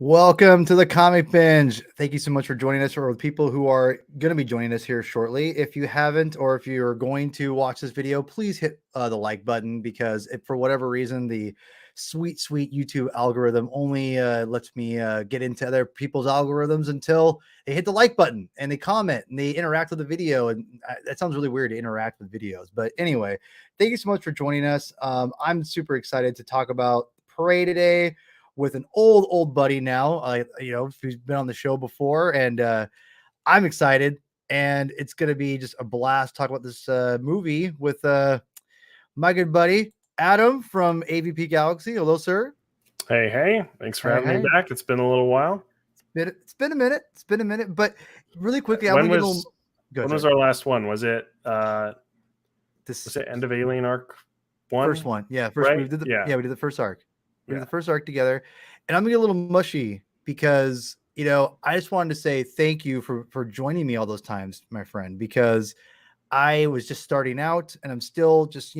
Welcome to the Comic Binge. Thank you so much for joining us, or the people who are going to be joining us here shortly. If you haven't, or if you're going to watch this video, please hit the like button, because if for whatever reason the sweet YouTube algorithm only lets me get into other people's algorithms until they hit the like button and they comment and they interact with the video. And that sounds really weird, to interact with videos. But anyway, thank you so much for joining us. I'm super excited to talk about Prey today with an old buddy now, who's been on the show before, and I'm excited, and it's going to be just a blast talk about this movie with my good buddy Adam from AVP Galaxy. Hello, sir. Hey, thanks for having me back. It's been a little while. It's been a minute, but really quickly, when was our last one? Was it was it End of Alien Arc 1? First one, yeah. First, right? we did the first arc. We did the first arc together, and I'm gonna get a little mushy because I just wanted to say thank you for joining me all those times, my friend, because I was just starting out and I'm still just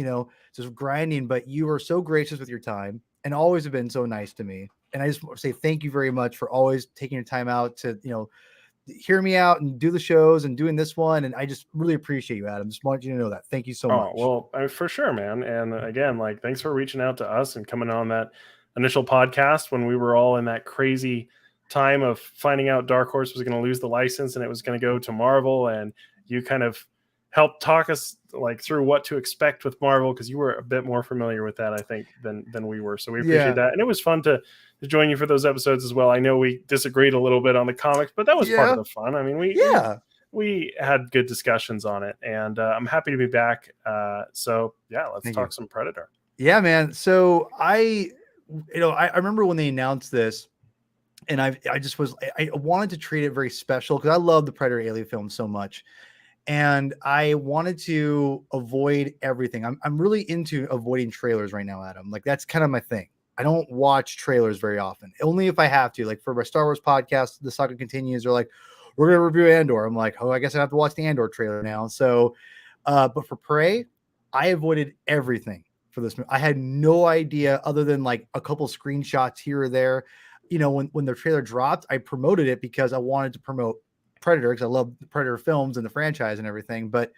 grinding, but you were so gracious with your time and always have been so nice to me. And I just want to say thank you very much for always taking your time out to hear me out and do the shows and doing this one. And I just really appreciate you, Adam. Just want you to know that. Thank you so much. Well, for sure, man. And again, thanks for reaching out to us and coming on that initial podcast when we were all in that crazy time of finding out Dark Horse was going to lose the license and it was going to go to Marvel, and you kind of helped talk us through what to expect with Marvel, because you were a bit more familiar with that, I think, than we were. So we appreciate that, and it was fun to join you for those episodes as well. I know we disagreed a little bit on the comics, but that was part of the fun. I mean, we had good discussions on it, and I'm happy to be back. Let's talk some Predator. Yeah, man. So I remember when they announced this, and I wanted to treat it very special because I love the Predator Alien film so much, and I wanted to avoid everything. I'm really into avoiding trailers right now, Adam. That's kind of my thing. I don't watch trailers very often, only if I have to. For my Star Wars podcast, The Saga Continues, they're like, we're gonna review Andor. I'm like, oh, I guess I have to watch the Andor trailer now. So, but for Prey, I avoided everything for this movie. I had no idea, other than a couple screenshots here or there. When the trailer dropped, I promoted it because I wanted to promote Predator, because I love the Predator films and the franchise and everything. But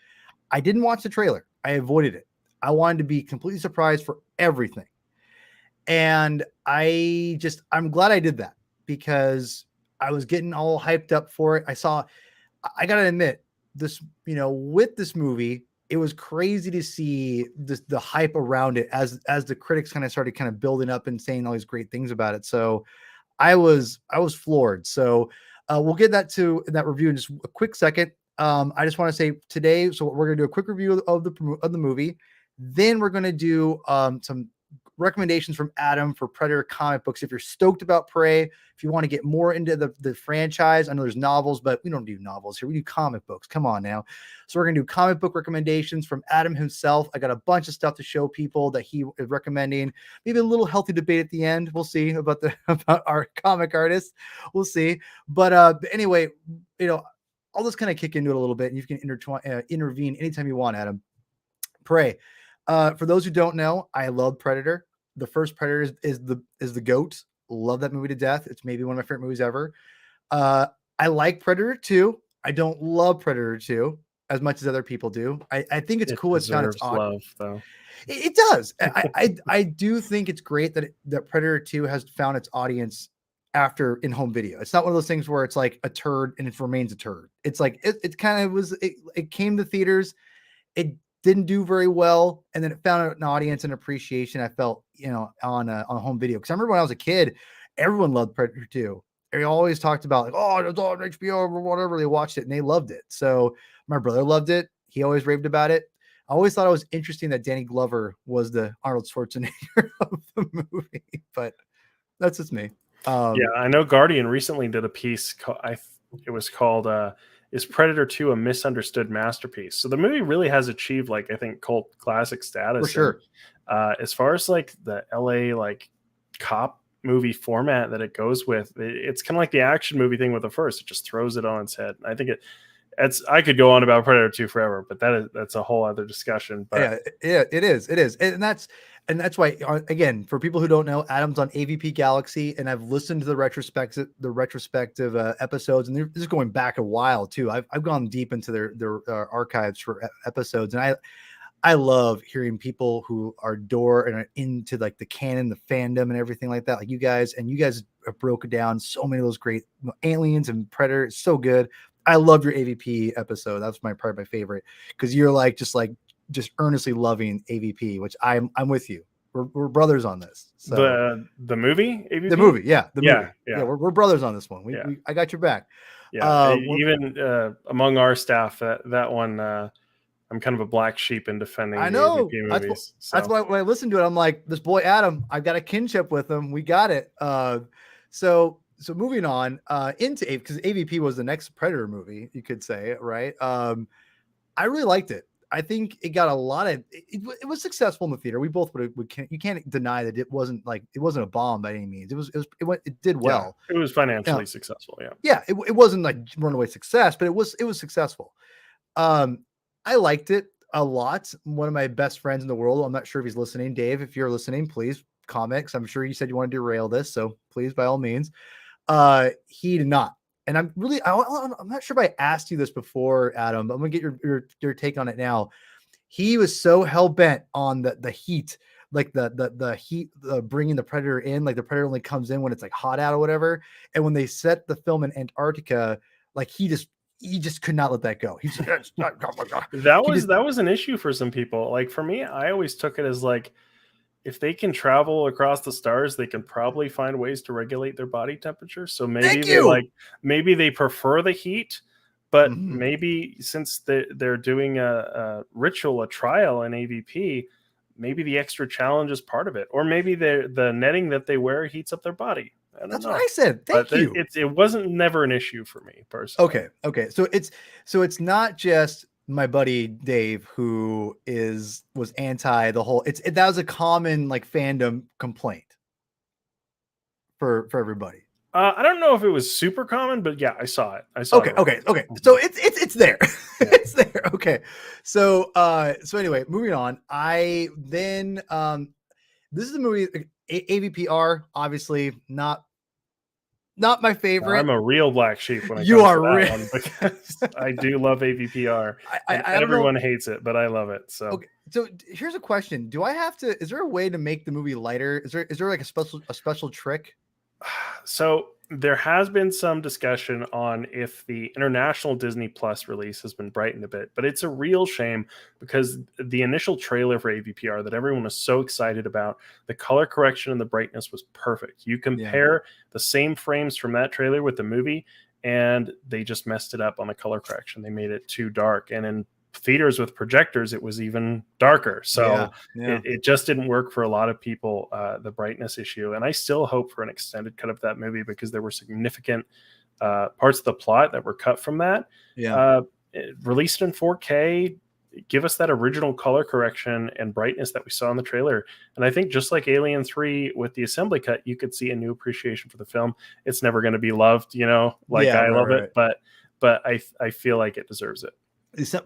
I didn't watch the trailer. I avoided it. I wanted to be completely surprised for everything. And I'm glad I did that, because I was getting all hyped up for it. I got to admit, this, with this movie, it was crazy to see the hype around it as the critics started building up and saying all these great things about it. So I was floored. So we'll get to that review in just a quick second. I just want to say today, so we're going to do a quick review of the movie. Then we're going to do some recommendations from Adam for Predator comic books. If you're stoked about Prey, if you want to get more into the franchise, I know there's novels, but we don't do novels here. We do comic books. Come on now. So we're going to do comic book recommendations from Adam himself. I got a bunch of stuff to show people that he is recommending. Maybe a little healthy debate at the end. We'll see about our comic artists. We'll see. But anyway, I'll just kind of kick into it a little bit, and you can intervene anytime you want, Adam. Prey. For those who don't know, I love Predator. The first Predator is the GOAT. Love that movie to death. It's maybe one of my favorite movies ever. I like Predator 2. I don't love Predator 2 as much as other people do. I think it's cool. It's found its love, though. It does. I do think it's great that Predator 2 has found its audience after in-home video. It's not one of those things where it's like a turd and it remains a turd. It's like it kind of was. It came to theaters. It didn't do very well, and then it found an audience and appreciation, I felt, on home video. Because I remember when I was a kid, everyone loved Predator 2. They always talked about oh, it's on HBO or whatever. They watched it and they loved it. So my brother loved it. He always raved about it. I always thought it was interesting that Danny Glover was the Arnold Schwarzenegger of the movie, but that's just me. I know Guardian recently did a piece. It was called "Is Predator 2 a Misunderstood Masterpiece?" So the movie really has achieved, I think, cult classic status. For sure. And, as far as the LA cop movie format that it goes with, it's kind of like the action movie thing with the first. It just throws it on its head. I think I could go on about Predator 2 forever, but that's a whole other discussion. But yeah, it is. And and that's why, again, for people who don't know, Adam's on AVP Galaxy, and I've listened to the retrospective episodes, and this is going back a while too. I've gone deep into their archives for episodes, and I love hearing people who are and are into like the canon, the fandom, and everything like that. Like you guys have broken down so many of those great aliens and Predator. It's so good. I love your AVP episode. That's probably my favorite, because you're just earnestly loving AVP, which I'm with you. We're brothers on this. So the movie AVP? The movie. Yeah. We're brothers on this one. I got your back. Yeah. Even among our staff, that one, I'm kind of a black sheep in defending I know. the AVP movies. That's why when I listen to it, I'm like, this boy Adam, I've got a kinship with him. We got it. So moving on into because AVP was the next Predator movie, you could say, right? I really liked it. I think it got a lot of it was successful in the theater. We both you can't deny that it wasn't a bomb by any means. It did well. Yeah, it was financially successful. Yeah. It wasn't like runaway success, but it was successful. I liked it a lot. One of my best friends in the world, I'm not sure if he's listening. Dave, if you're listening, please comment, because I'm sure you said you want to derail this. So please, by all means. He did not. And I'm not sure if I asked you this before, Adam, but I'm going to get your take on it now. He was so hell-bent on the heat, like the heat, bringing the Predator in, like the Predator only comes in when it's like hot out or whatever. And when they set the film in Antarctica, like he just could not let that go. He's that was an issue for some people. Like for me, I always took it as like, if they can travel across the stars, they can probably find ways to regulate their body temperature. So maybe they prefer the heat, but maybe since they're doing a ritual, a trial in AVP, maybe the extra challenge is part of it, or maybe the netting that they wear heats up their body. That's what I said. Thank you. It wasn't never an issue for me personally. Okay. So it's not just my buddy Dave who was anti the whole. That was a common like fandom complaint for everybody. I don't know if it was super common, but yeah, I saw it. Okay. So it's there. Yeah. It's there. Okay. So anyway, moving on. This is the movie AVPR, obviously not my favorite. I'm a real black sheep when it you comes are to that real. one, because I do love AVPR. Everyone hates it, but I love it. So okay. So here's a question: is there a way to make the movie lighter? Is there like a special trick? So there has been some discussion on if the international Disney Plus release has been brightened a bit, but it's a real shame, because the initial trailer for AVPR that everyone was so excited about, the color correction and the brightness was perfect. You compare the same frames from that trailer with the movie, and they just messed it up on the color correction. They made it too dark, and in theaters with projectors, it was even darker. So it just didn't work for a lot of people, the brightness issue. And I still hope for an extended cut of that movie, because there were significant parts of the plot that were cut from that. Released in 4K, give us that original color correction and brightness that we saw in the trailer. And I think just like Alien 3 with the assembly cut, you could see a new appreciation for the film. It's never going to be loved, I love it, but I feel like it deserves it.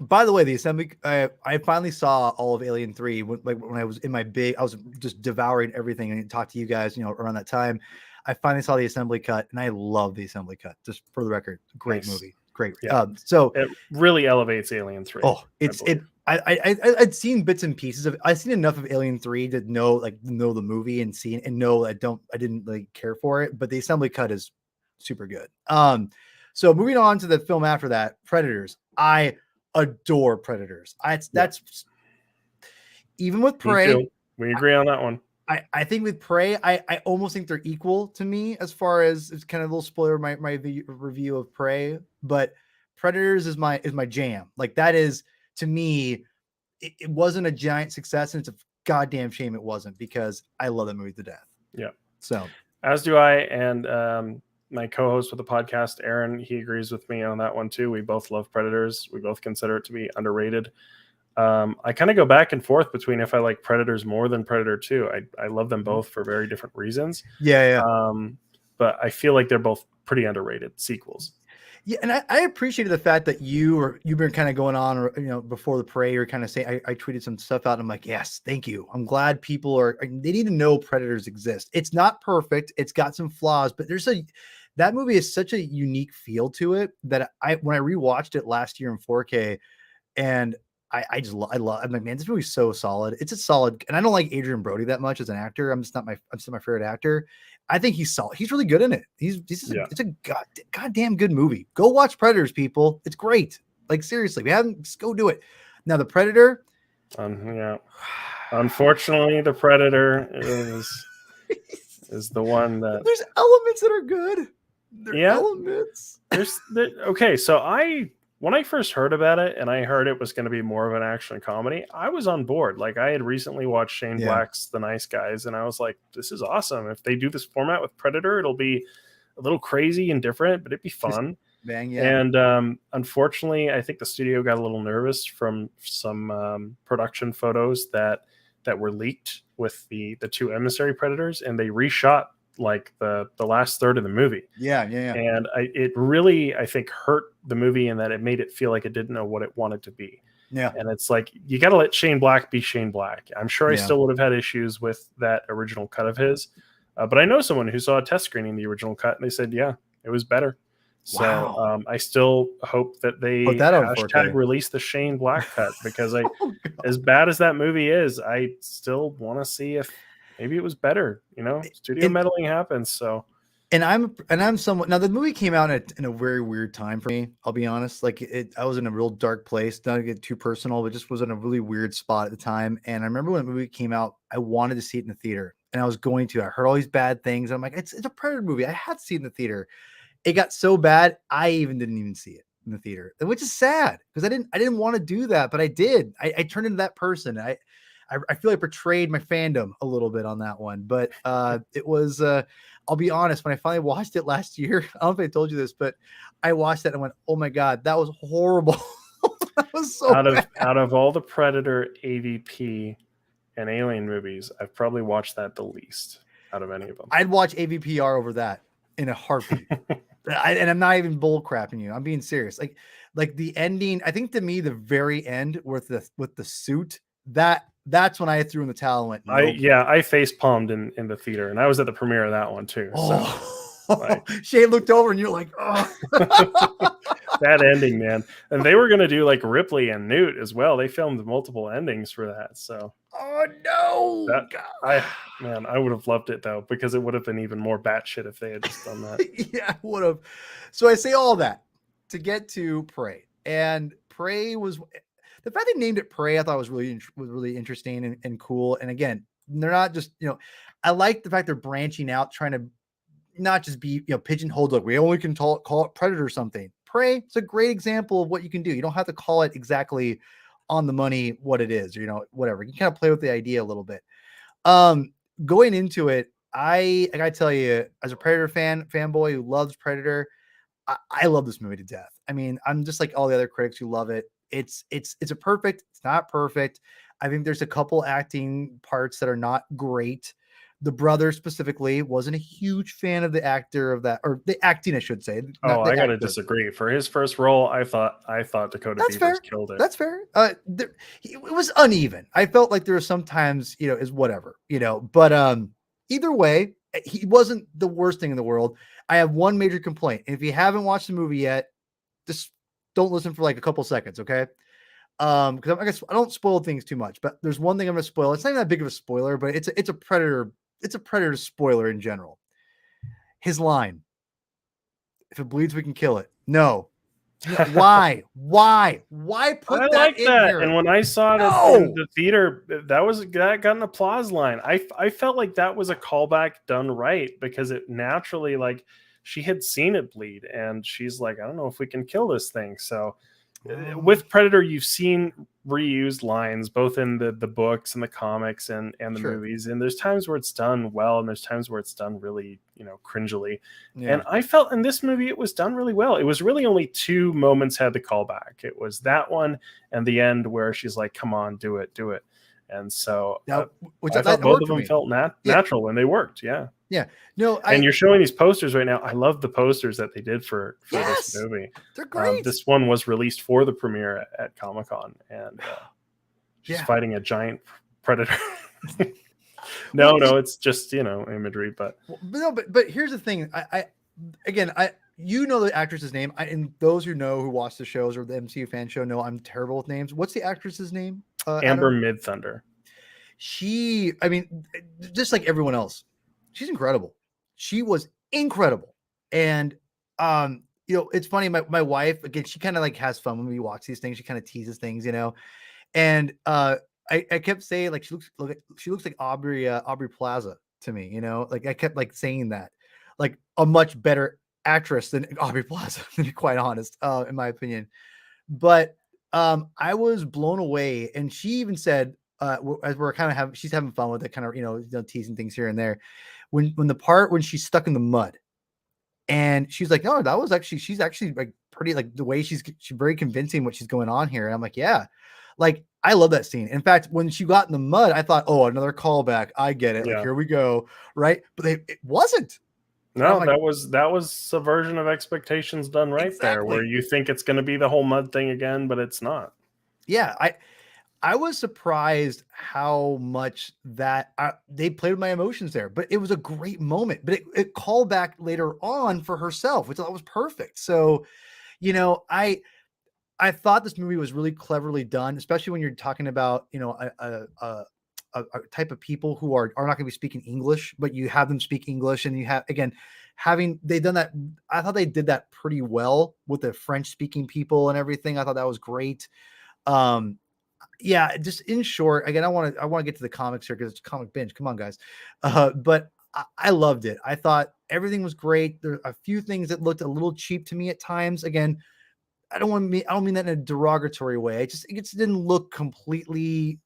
By the way, the assembly, I finally saw all of Alien 3 when I was in I was just devouring everything and talked to you guys, around that time. I finally saw the assembly cut, and I love the assembly cut. Just for the record, great movie, great. Yeah. So it really elevates Alien 3. Oh, I'd seen bits and pieces of. I've seen enough of Alien 3 to know the movie and know I didn't like care for it, but the assembly cut is super good. So moving on to the film after that, Predators. I adore Predators. That's even with Prey. We agree on that one. I think with Prey, I almost think they're equal to me as far as it's kind of a little spoiler my review of Prey, but Predators is my jam. Like that is, to me, it wasn't a giant success, and it's a goddamn shame it wasn't, because I love that movie to death. Yeah. So as do I, and my co-host with the podcast, Aaron, he agrees with me on that one too. We both love Predators. We both consider it to be underrated. I kind of go back and forth between if I like Predators more than Predator 2. I love them both for very different reasons. Yeah. But I feel like they're both pretty underrated sequels. Yeah, and I appreciated the fact that you've been kind of going on, or before the Prey, or kind of saying I tweeted some stuff out. And I'm like, yes, thank you. I'm glad people they need to know predators exist. It's not perfect. It's got some flaws, but that movie is such a unique feel to it that when I rewatched it last year in 4K, and I love. I'm like, man, this movie's so solid. It's a solid, and I don't like Adrian Brody that much as an actor. I'm just my favorite actor. I think he's solid. He's really good in it. It's a goddamn good movie. Go watch Predators, people. It's great. Like, seriously, we haven't, just go do it. Now, the Predator. Yeah. Unfortunately, the Predator is the one that there's elements that are good. Elements. Okay, so when I first heard about it and I heard it was going to be more of an action comedy, I was on board. Like, I had recently watched Shane Black's The Nice Guys, and I was like, this is awesome. If they do this format with Predator, it'll be a little crazy and different, but it'd be fun. Bang, yeah. And unfortunately, I think the studio got a little nervous from some production photos that were leaked with the two emissary predators, and they reshot like the last third of the movie. Yeah. And it really, I think, hurt the movie in that it made it feel like it didn't know what it wanted to be. Yeah. And it's like, you got to let Shane Black be Shane Black. I'm sure I still would have had issues with that original cut of his. But I know someone who saw a test screening the original cut, and they said, yeah, it was better. So I still hope that they hashtag release the Shane Black cut, because as bad as that movie is, I still want to see if maybe it was better. Studio meddling happens. So, and I'm somewhat, now the movie came out in a very weird time for me. I'll be honest. Like, I was in a real dark place. Not to get too personal, but just was in a really weird spot at the time. And I remember when the movie came out, I wanted to see it in the theater, and I was going to. I heard all these bad things. I'm like, it's a Predator movie. I had to see it in the theater. It got so bad, I didn't even see it in the theater, which is sad, because I didn't want to do that, but I did. I turned into that person. I feel like I portrayed my fandom a little bit on that one, but it was. I'll be honest. When I finally watched it last year, I don't know if I told you this, but I watched that and went, "Oh my god, that was horrible." That was so out of all the Predator, AVP, and Alien movies, I've probably watched that the least out of any of them. I'd watch AVPR over that in a heartbeat. And I'm not even bull crapping you. I'm being serious. Like the ending, I think, to me, the very end with the suit, that's when I threw in the towel and went, nope. I face palmed in the theater, and I was at the premiere of that one too. So Shane looked over and you're like, oh. That ending, man. And they were going to do like Ripley and Newt as well. They filmed multiple endings for that. So, oh no, I would have loved it though, because it would have been even more batshit if they had just done that. Yeah, I would have. So I say all that to get to Prey, and Prey was the fact they named it Prey. I thought was really interesting and cool. And again, they're not just, I like the fact they're branching out, trying to not just be, pigeonholed. Like, we only can call it Predator or something. Prey is a great example of what you can do. You don't have to call it exactly on the money what it is, whatever. You can kind of play with the idea a little bit. Going into it, I gotta tell you, as a Predator fanboy who loves Predator, I love this movie to death. I mean, I'm just like all the other critics who love it. It's not perfect. I think there's a couple acting parts that are not great. The brother specifically wasn't a huge fan of the actor of that, or the acting, I should say. I gotta disagree. For his first role, I thought Dakota Beavers killed it. That's fair. It was uneven. I felt like there were sometimes, is whatever, but either way, he wasn't the worst thing in the world. I have one major complaint. If you haven't watched the movie yet, just don't listen for like a couple seconds, okay? Because I don't spoil things too much, but there's one thing I'm gonna spoil. It's not even that big of a spoiler, but it's a Predator. It's a Predator spoiler in general. His line: "If it bleeds, we can kill it." No. Why put that in there? And when I saw it in the theater, that got an applause line. I felt like that was a callback done right, because it naturally, like, she had seen it bleed, and she's like, I don't know if we can kill this thing. So with Predator, you've seen reused lines both in the books and the comics and the movies, and there's times where it's done well, and there's times where it's done really, cringily. And I felt in this movie it was done really well. It was really only two moments had the callback. It was that one and the end where she's like, come on, do it. And so now, I thought both of them felt natural, and they worked. Yeah, Yeah. No, And you're showing these posters right now. I love the posters that they did for this yes, movie. they're great. This one was released for the premiere at Comic-Con, and she's Yeah. fighting a giant predator. Well, No, it's just, imagery, but but here's the thing. You know the actress's name. And those who know, who watch the shows or the MCU fan show, know I'm terrible with names. What's the actress's name? Amber Adam? Midthunder. I mean, just like everyone else, she's incredible. She was incredible. And it's funny. My wife, again, she kind of like has fun when we watch these things. She kind of teases things, and I kept saying, like, she looks like Aubrey Plaza to me, like I kept like saying that, like a much better actress than Aubrey Plaza, to be quite honest, in my opinion. But I was blown away, and she even said, as we're kind of she's having fun with it, kind of teasing things here and there, when the part when she's stuck in the mud, and she's like, no, that was actually, she's actually like pretty, like the way she's very convincing what she's going on here. And I'm like, yeah, like I love that scene. In fact, when she got in the mud, I thought, oh, another callback. I get it. Yeah. Like, here we go. Right. But it wasn't. No, like, that was subversion of expectations done right there, where you think it's going to be the whole mud thing again, but it's not. Yeah. I was surprised how much that they played with my emotions there, but it was a great moment. But it called back later on for herself, which I thought was perfect. So, I thought this movie was really cleverly done, especially when you're talking about, a type of people who are not going to be speaking English, but you have them speak English, and you have, again, they done that. I thought they did that pretty well with the French speaking people and everything. I thought that was great. Yeah, just in short, again, I want to get to the comics here because it's Comic Binge. Come on, guys. But I loved it. I thought everything was great. There are a few things that looked a little cheap to me at times. Again, I don't mean that in a derogatory way. It just didn't look completely,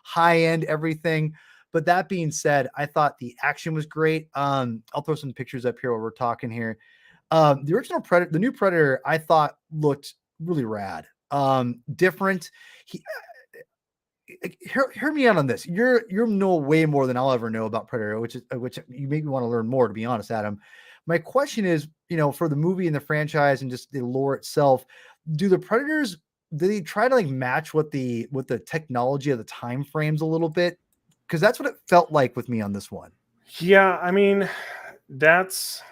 high end everything. But that being said, I thought the action was great. I'll throw some pictures up here while we're talking here. The original Predator, the new Predator, I thought looked really rad. Different. Hear me out on this. You know way more than I'll ever know about Predator, which you make me want to learn more, to be honest, Adam. My question is, for the movie and the franchise and just the lore itself, do the Predators, do they try to like match what the technology of the time frames a little bit? Because that's what it felt like with me on this one. Yeah, I mean, that's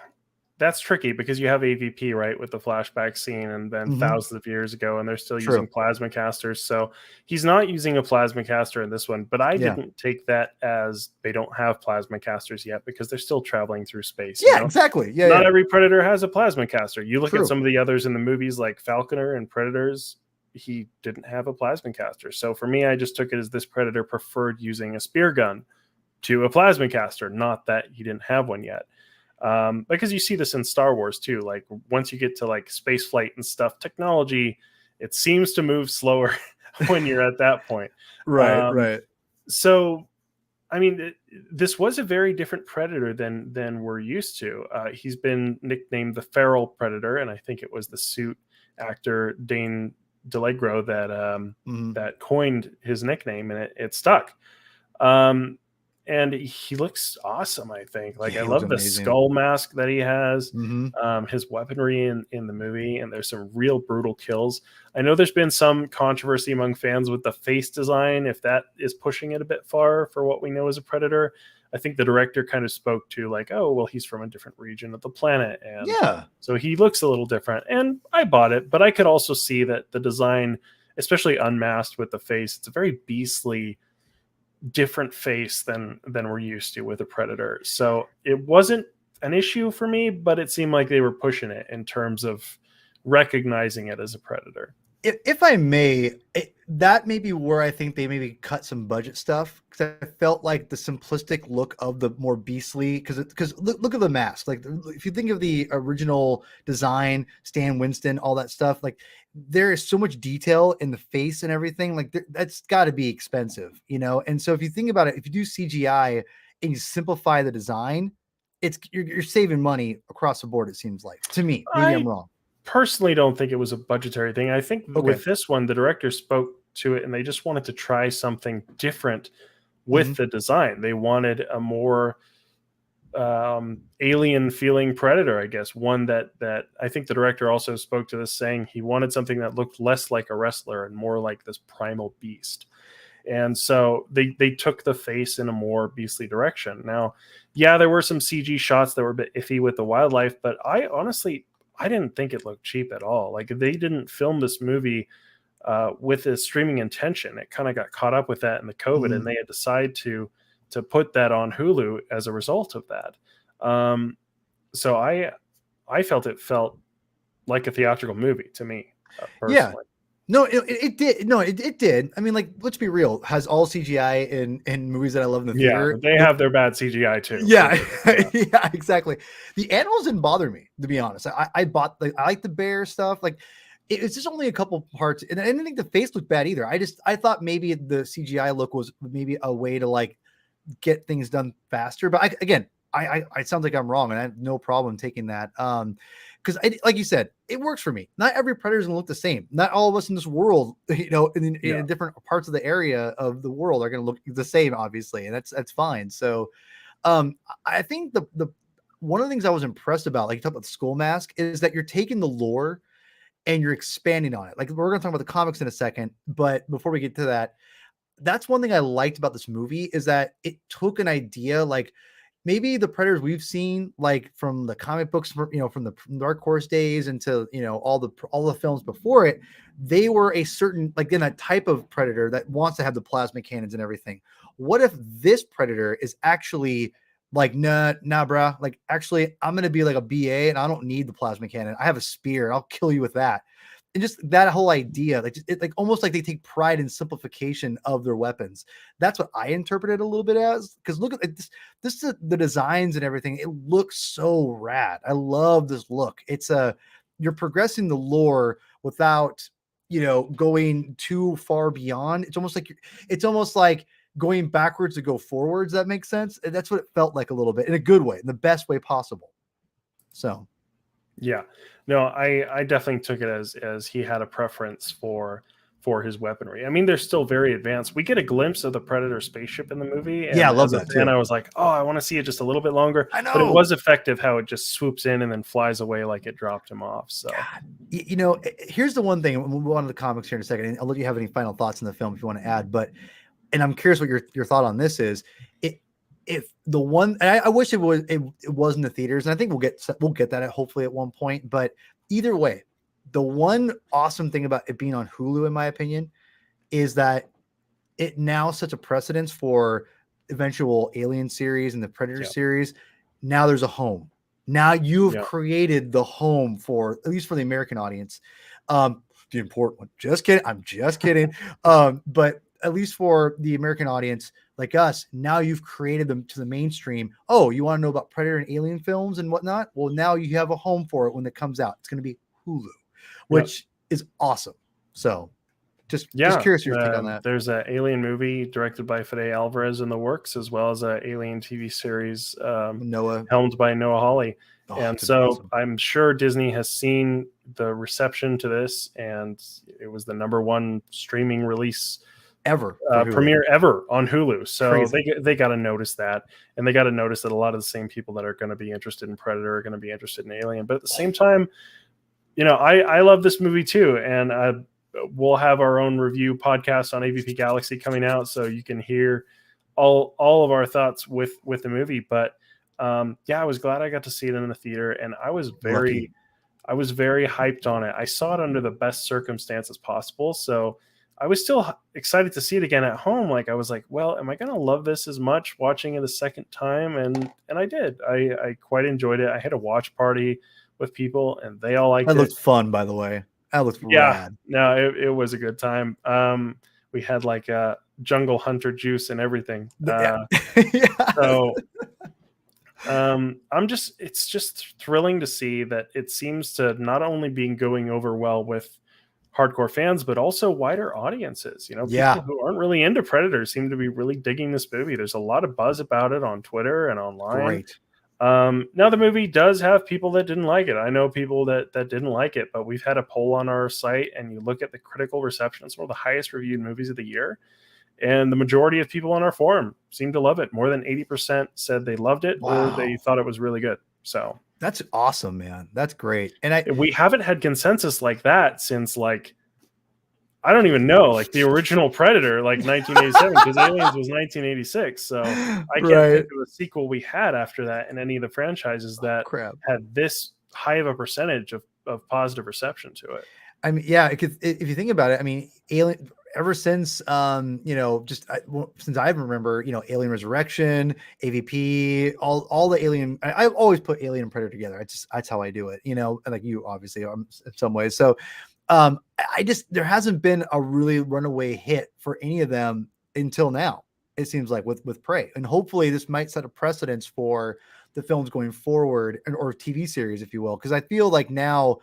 tricky because you have AVP, right, with the flashback scene, and then thousands of years ago, and they're still using plasma casters. So he's not using a plasma caster in this one, but I didn't take that as they don't have plasma casters yet because they're still traveling through space. Yeah, exactly. Yeah, not every Predator has a plasma caster. You look at some of the others in the movies like Falconer and Predators, he didn't have a plasma caster. So for me, I just took it as this Predator preferred using a spear gun to a plasma caster, not that he didn't have one yet. Because you see this in Star Wars too. Like once you get to like space flight and stuff, technology, it seems to move slower when you're at that point. Right. So, I mean, this was a very different Predator than we're used to. He's been nicknamed the Feral Predator, and I think it was the suit actor Dane DeLegro that coined his nickname, and it stuck. And he looks awesome, I think. Like, I love the skull mask that he has, his weaponry in the movie, and there's some real brutal kills. I know there's been some controversy among fans with the face design, if that is pushing it a bit far for what we know as a Predator. I think the director kind of spoke to like, oh, well, he's from a different region of the planet. And so he looks a little different. And I bought it, but I could also see that the design, especially unmasked with the face, it's a very beastly, different face than we're used to with a Predator. So it wasn't an issue for me, but it seemed like they were pushing it in terms of recognizing it as a Predator. If I may, that may be where I think they maybe cut some budget stuff, because I felt like the simplistic look of the more beastly, because look at the mask. Like if you think of the original design, Stan Winston, all that stuff, like there is so much detail in the face and everything. Like that's got to be expensive, And so if you think about it, if you do CGI and you simplify the design, you're saving money across the board. It seems like, to me. Maybe I'm wrong. Personally don't think it was a budgetary thing. I think with this one, the director spoke to it and they just wanted to try something different with the design. They wanted a more alien feeling predator, I guess. One that I think the director also spoke to this, saying he wanted something that looked less like a wrestler and more like this primal beast. And so they took the face in a more beastly direction. Now, yeah, there were some CG shots that were a bit iffy with the wildlife, but I honestly, I didn't think it looked cheap at all. Like, they didn't film this movie with a streaming intention. It kind of got caught up with that in the COVID, and they had decided to put that on Hulu as a result of that. So I felt it felt like a theatrical movie to me, Yeah. personally. No, it did. No, it did. I mean, like, let's be real. Has all CGI in movies that I love in the Yeah, theater. but they have their bad CGI too. Yeah, for sure. Yeah. yeah, exactly. The animals didn't bother me, to be honest. I bought I like the bear stuff. Like, it's just only a couple parts, and I didn't think the face looked bad either. I thought maybe the CGI look was maybe a way to like get things done faster. But I sound like I'm wrong, and I have no problem taking that. Because like you said, it works for me. Not every predator is gonna look the same. Not all of us in this world, in different parts of the area of the world are gonna look the same, obviously, and that's fine. So, I think the one of the things I was impressed about, like you talked about the skull mask, is that you're taking the lore and you're expanding on it. Like, we're gonna talk about the comics in a second, but before we get to that, that's one thing I liked about this movie is that it took an idea like maybe the predators we've seen like from the comic books, from the Dark Horse days into all the films before it. They were a certain like in a type of predator that wants to have the plasma cannons and everything. What if this predator is actually like, nah, bruh, like, actually I'm gonna be like a BA and I don't need the plasma cannon. I have a spear, I'll kill you with that. And just that whole idea, like, it, like almost like they take pride in simplification of their weapons. That's what I interpreted a little bit as, because look at this. This is the designs and everything. It looks so rad. I love this look. It's you're progressing the lore without going too far beyond. It's almost like going backwards to go forwards. That makes sense. And that's what it felt like a little bit, in a good way, in the best way possible. So. Yeah, no, I definitely took it as he had a preference for his weaponry. I mean, they're still very advanced. We get a glimpse of the Predator spaceship in the movie, and Yeah, I love as a that fan, too. I was like, oh, I want to see it just a little bit longer. I But it know. was effective how it just swoops in and then flies away like it dropped him off. So, God, here's the one thing, and we'll move on to the comics here in a second, and I'll let you have any final thoughts on the film if you want to add. But, and I'm curious what your thought on this is. If the one, and I wish it was in the theaters, and I think we'll get that hopefully at one point. But either way, the one awesome thing about it being on Hulu, in my opinion, is that it now sets a precedence for eventual Alien series and the Predator series. Now there's a home. Now you've created the home for, at least for the American audience. The important one. Just kidding. I'm just kidding. But at least for the American audience like us, now you've created them to the mainstream. Oh, you want to know about Predator and Alien films and whatnot? Well, now you have a home for it when it comes out. It's going to be Hulu, which is awesome. So just curious your take on that. There's an Alien movie directed by Fede Alvarez in the works, as well as an Alien TV series helmed by Noah Hawley. And so awesome. I'm sure Disney has seen the reception to this, and it was the #1 streaming release premiere ever on Hulu. So they got to notice that, and they got to notice that a lot of the same people that are going to be interested in Predator are going to be interested in Alien. But at the same time, I love this movie too, and we'll have our own review podcast on AVP Galaxy coming out, so you can hear all of our thoughts with the movie. But I was glad I got to see it in the theater, and I was very hyped on it. I saw it under the best circumstances possible, so I was still excited to see it again at home. Like, I was like, well, am I going to love this as much watching it a second time? And I did. I quite enjoyed it. I had a watch party with people, and they all liked it. That looked fun, by the way. That looked rad. No, it was a good time. We had like jungle hunter juice and everything. So it's just thrilling to see that it seems to not only be going over well with hardcore fans, but also wider audiences. People who aren't really into Predator seem to be really digging this movie. There's a lot of buzz about it on Twitter and online. Great. Now the movie does have people that didn't like it. I know people that didn't like it, but we've had a poll on our site, and you look at the critical reception. It's one of the highest reviewed movies of the year. And the majority of people on our forum seem to love it. More than 80% said they loved it or they thought it was really good. So that's awesome, man. That's great. And we haven't had consensus like that since like, I don't even know, like the original Predator, like 1987, because Aliens was 1986. So I can't think of a sequel we had after that in any of the franchises that had this high of a percentage of positive reception to it. I mean, yeah, if you think about it, I mean, Alien, ever since, just since I remember, Alien Resurrection, AVP, all the Alien, I've always put Alien and Predator together. That's how I do it, like you obviously in some ways. So, there hasn't been a really runaway hit for any of them until now. It seems like with Prey, and hopefully this might set a precedence for the films going forward, or TV series, if you will, because I feel like now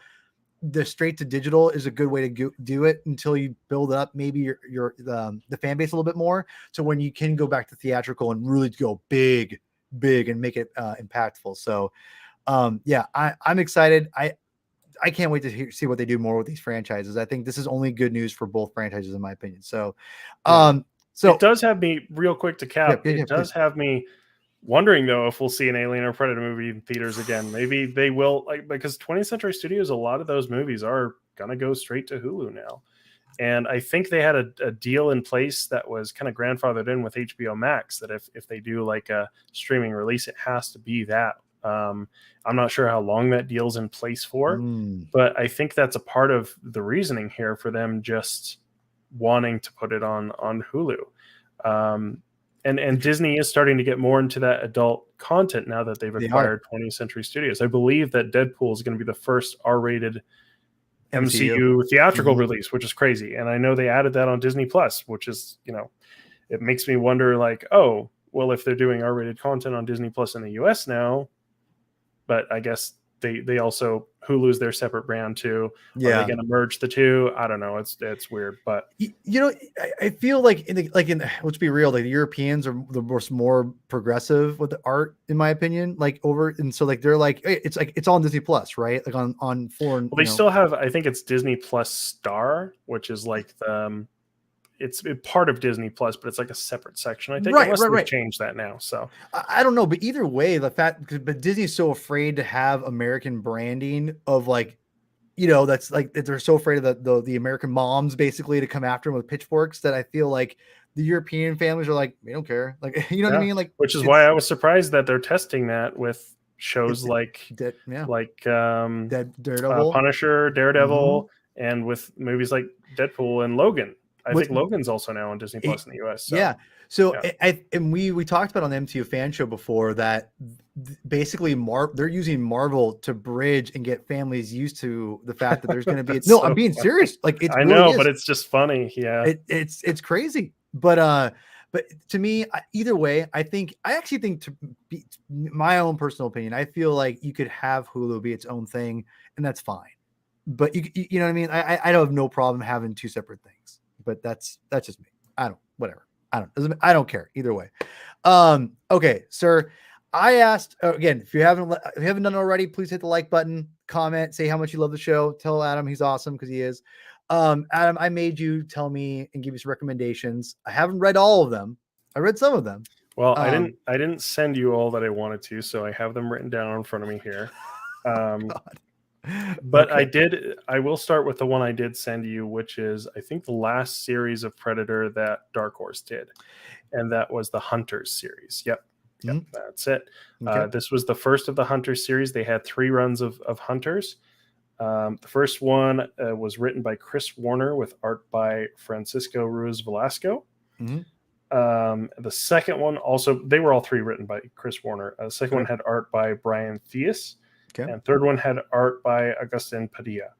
the straight to digital is a good way to do it until you build up maybe the fan base a little bit more. So when you can go back to theatrical and really go big and make it impactful. So yeah, I'm excited. I can't wait to see what they do more with these franchises. I think this is only good news for both franchises, in my opinion. So, so it does have me real quick to cap. It does have me wondering though if we'll see an Alien or Predator movie in theaters again. Maybe they will, like, because 20th Century Studios, a lot of those movies are gonna go straight to Hulu now, and I think they had a deal in place that was kind of grandfathered in with HBO Max that if they do like a streaming release, it has to be that. I'm not sure how long that deal's in place for, but I think that's a part of the reasoning here for them just wanting to put it on Hulu. And Disney is starting to get more into that adult content now that they've acquired 20th Century Studios. I believe that Deadpool is going to be the first R-rated MCU theatrical release, which is crazy. And I know they added that on Disney Plus, which is, it makes me wonder like, oh, well, if they're doing R-rated content on Disney Plus in the US now, but I guess they also Hulu's their separate brand too. Yeah, are they going to merge the two? I don't know. It's weird, but I feel like let's be real, like the Europeans are the more progressive with the art, in my opinion. And so they're like it's on Disney Plus, right? Like on foreign. Well, they still have, I think it's Disney Plus Star, which is like the. It's part of Disney Plus, but it's like a separate section, I think. Unless they've changed that now. So I don't know, but either way, but Disney's so afraid to have American branding of that's like they're so afraid of the American moms basically to come after them with pitchforks that I feel like the European families are like, we don't care, like what I mean, like which is why I was surprised that they're testing that with shows like Daredevil, Punisher, Daredevil, and with movies like Deadpool and Logan. I think Logan's also now on Disney Plus in the US. So, yeah. So we talked about on the MCU fan show before that basically they're using Marvel to bridge and get families used to the fact that there's going to be I'm being serious. Like I know, but it's just funny. Yeah. It's crazy. But to me, either way, I actually think, to be my own personal opinion, I feel like you could have Hulu be its own thing and that's fine. But you know what I mean? I don't have no problem having two separate things. But that's just me. I don't care either way. Okay, sir. I asked again, if you haven't done it already, please hit the like button, comment, say how much you love the show. Tell Adam he's awesome because he is. Adam, I made you tell me and give you some recommendations. I haven't read all of them. I read some of them. Well, I didn't send you all that I wanted to, so I have them written down in front of me here. But okay. I will start with the one I did send you, which is, I think, the last series of Predator that Dark Horse did. And that was the Hunters series. Yep, that's it. Okay. This was the first of the Hunters series. They had 3 runs of Hunters. The first one was written by Chris Warner with art by Francisco Ruiz Velasco. The second one also, they were all 3 written by Chris Warner. The second one had art by Brian Theus. Okay. And third one had art by Agustin Padilla.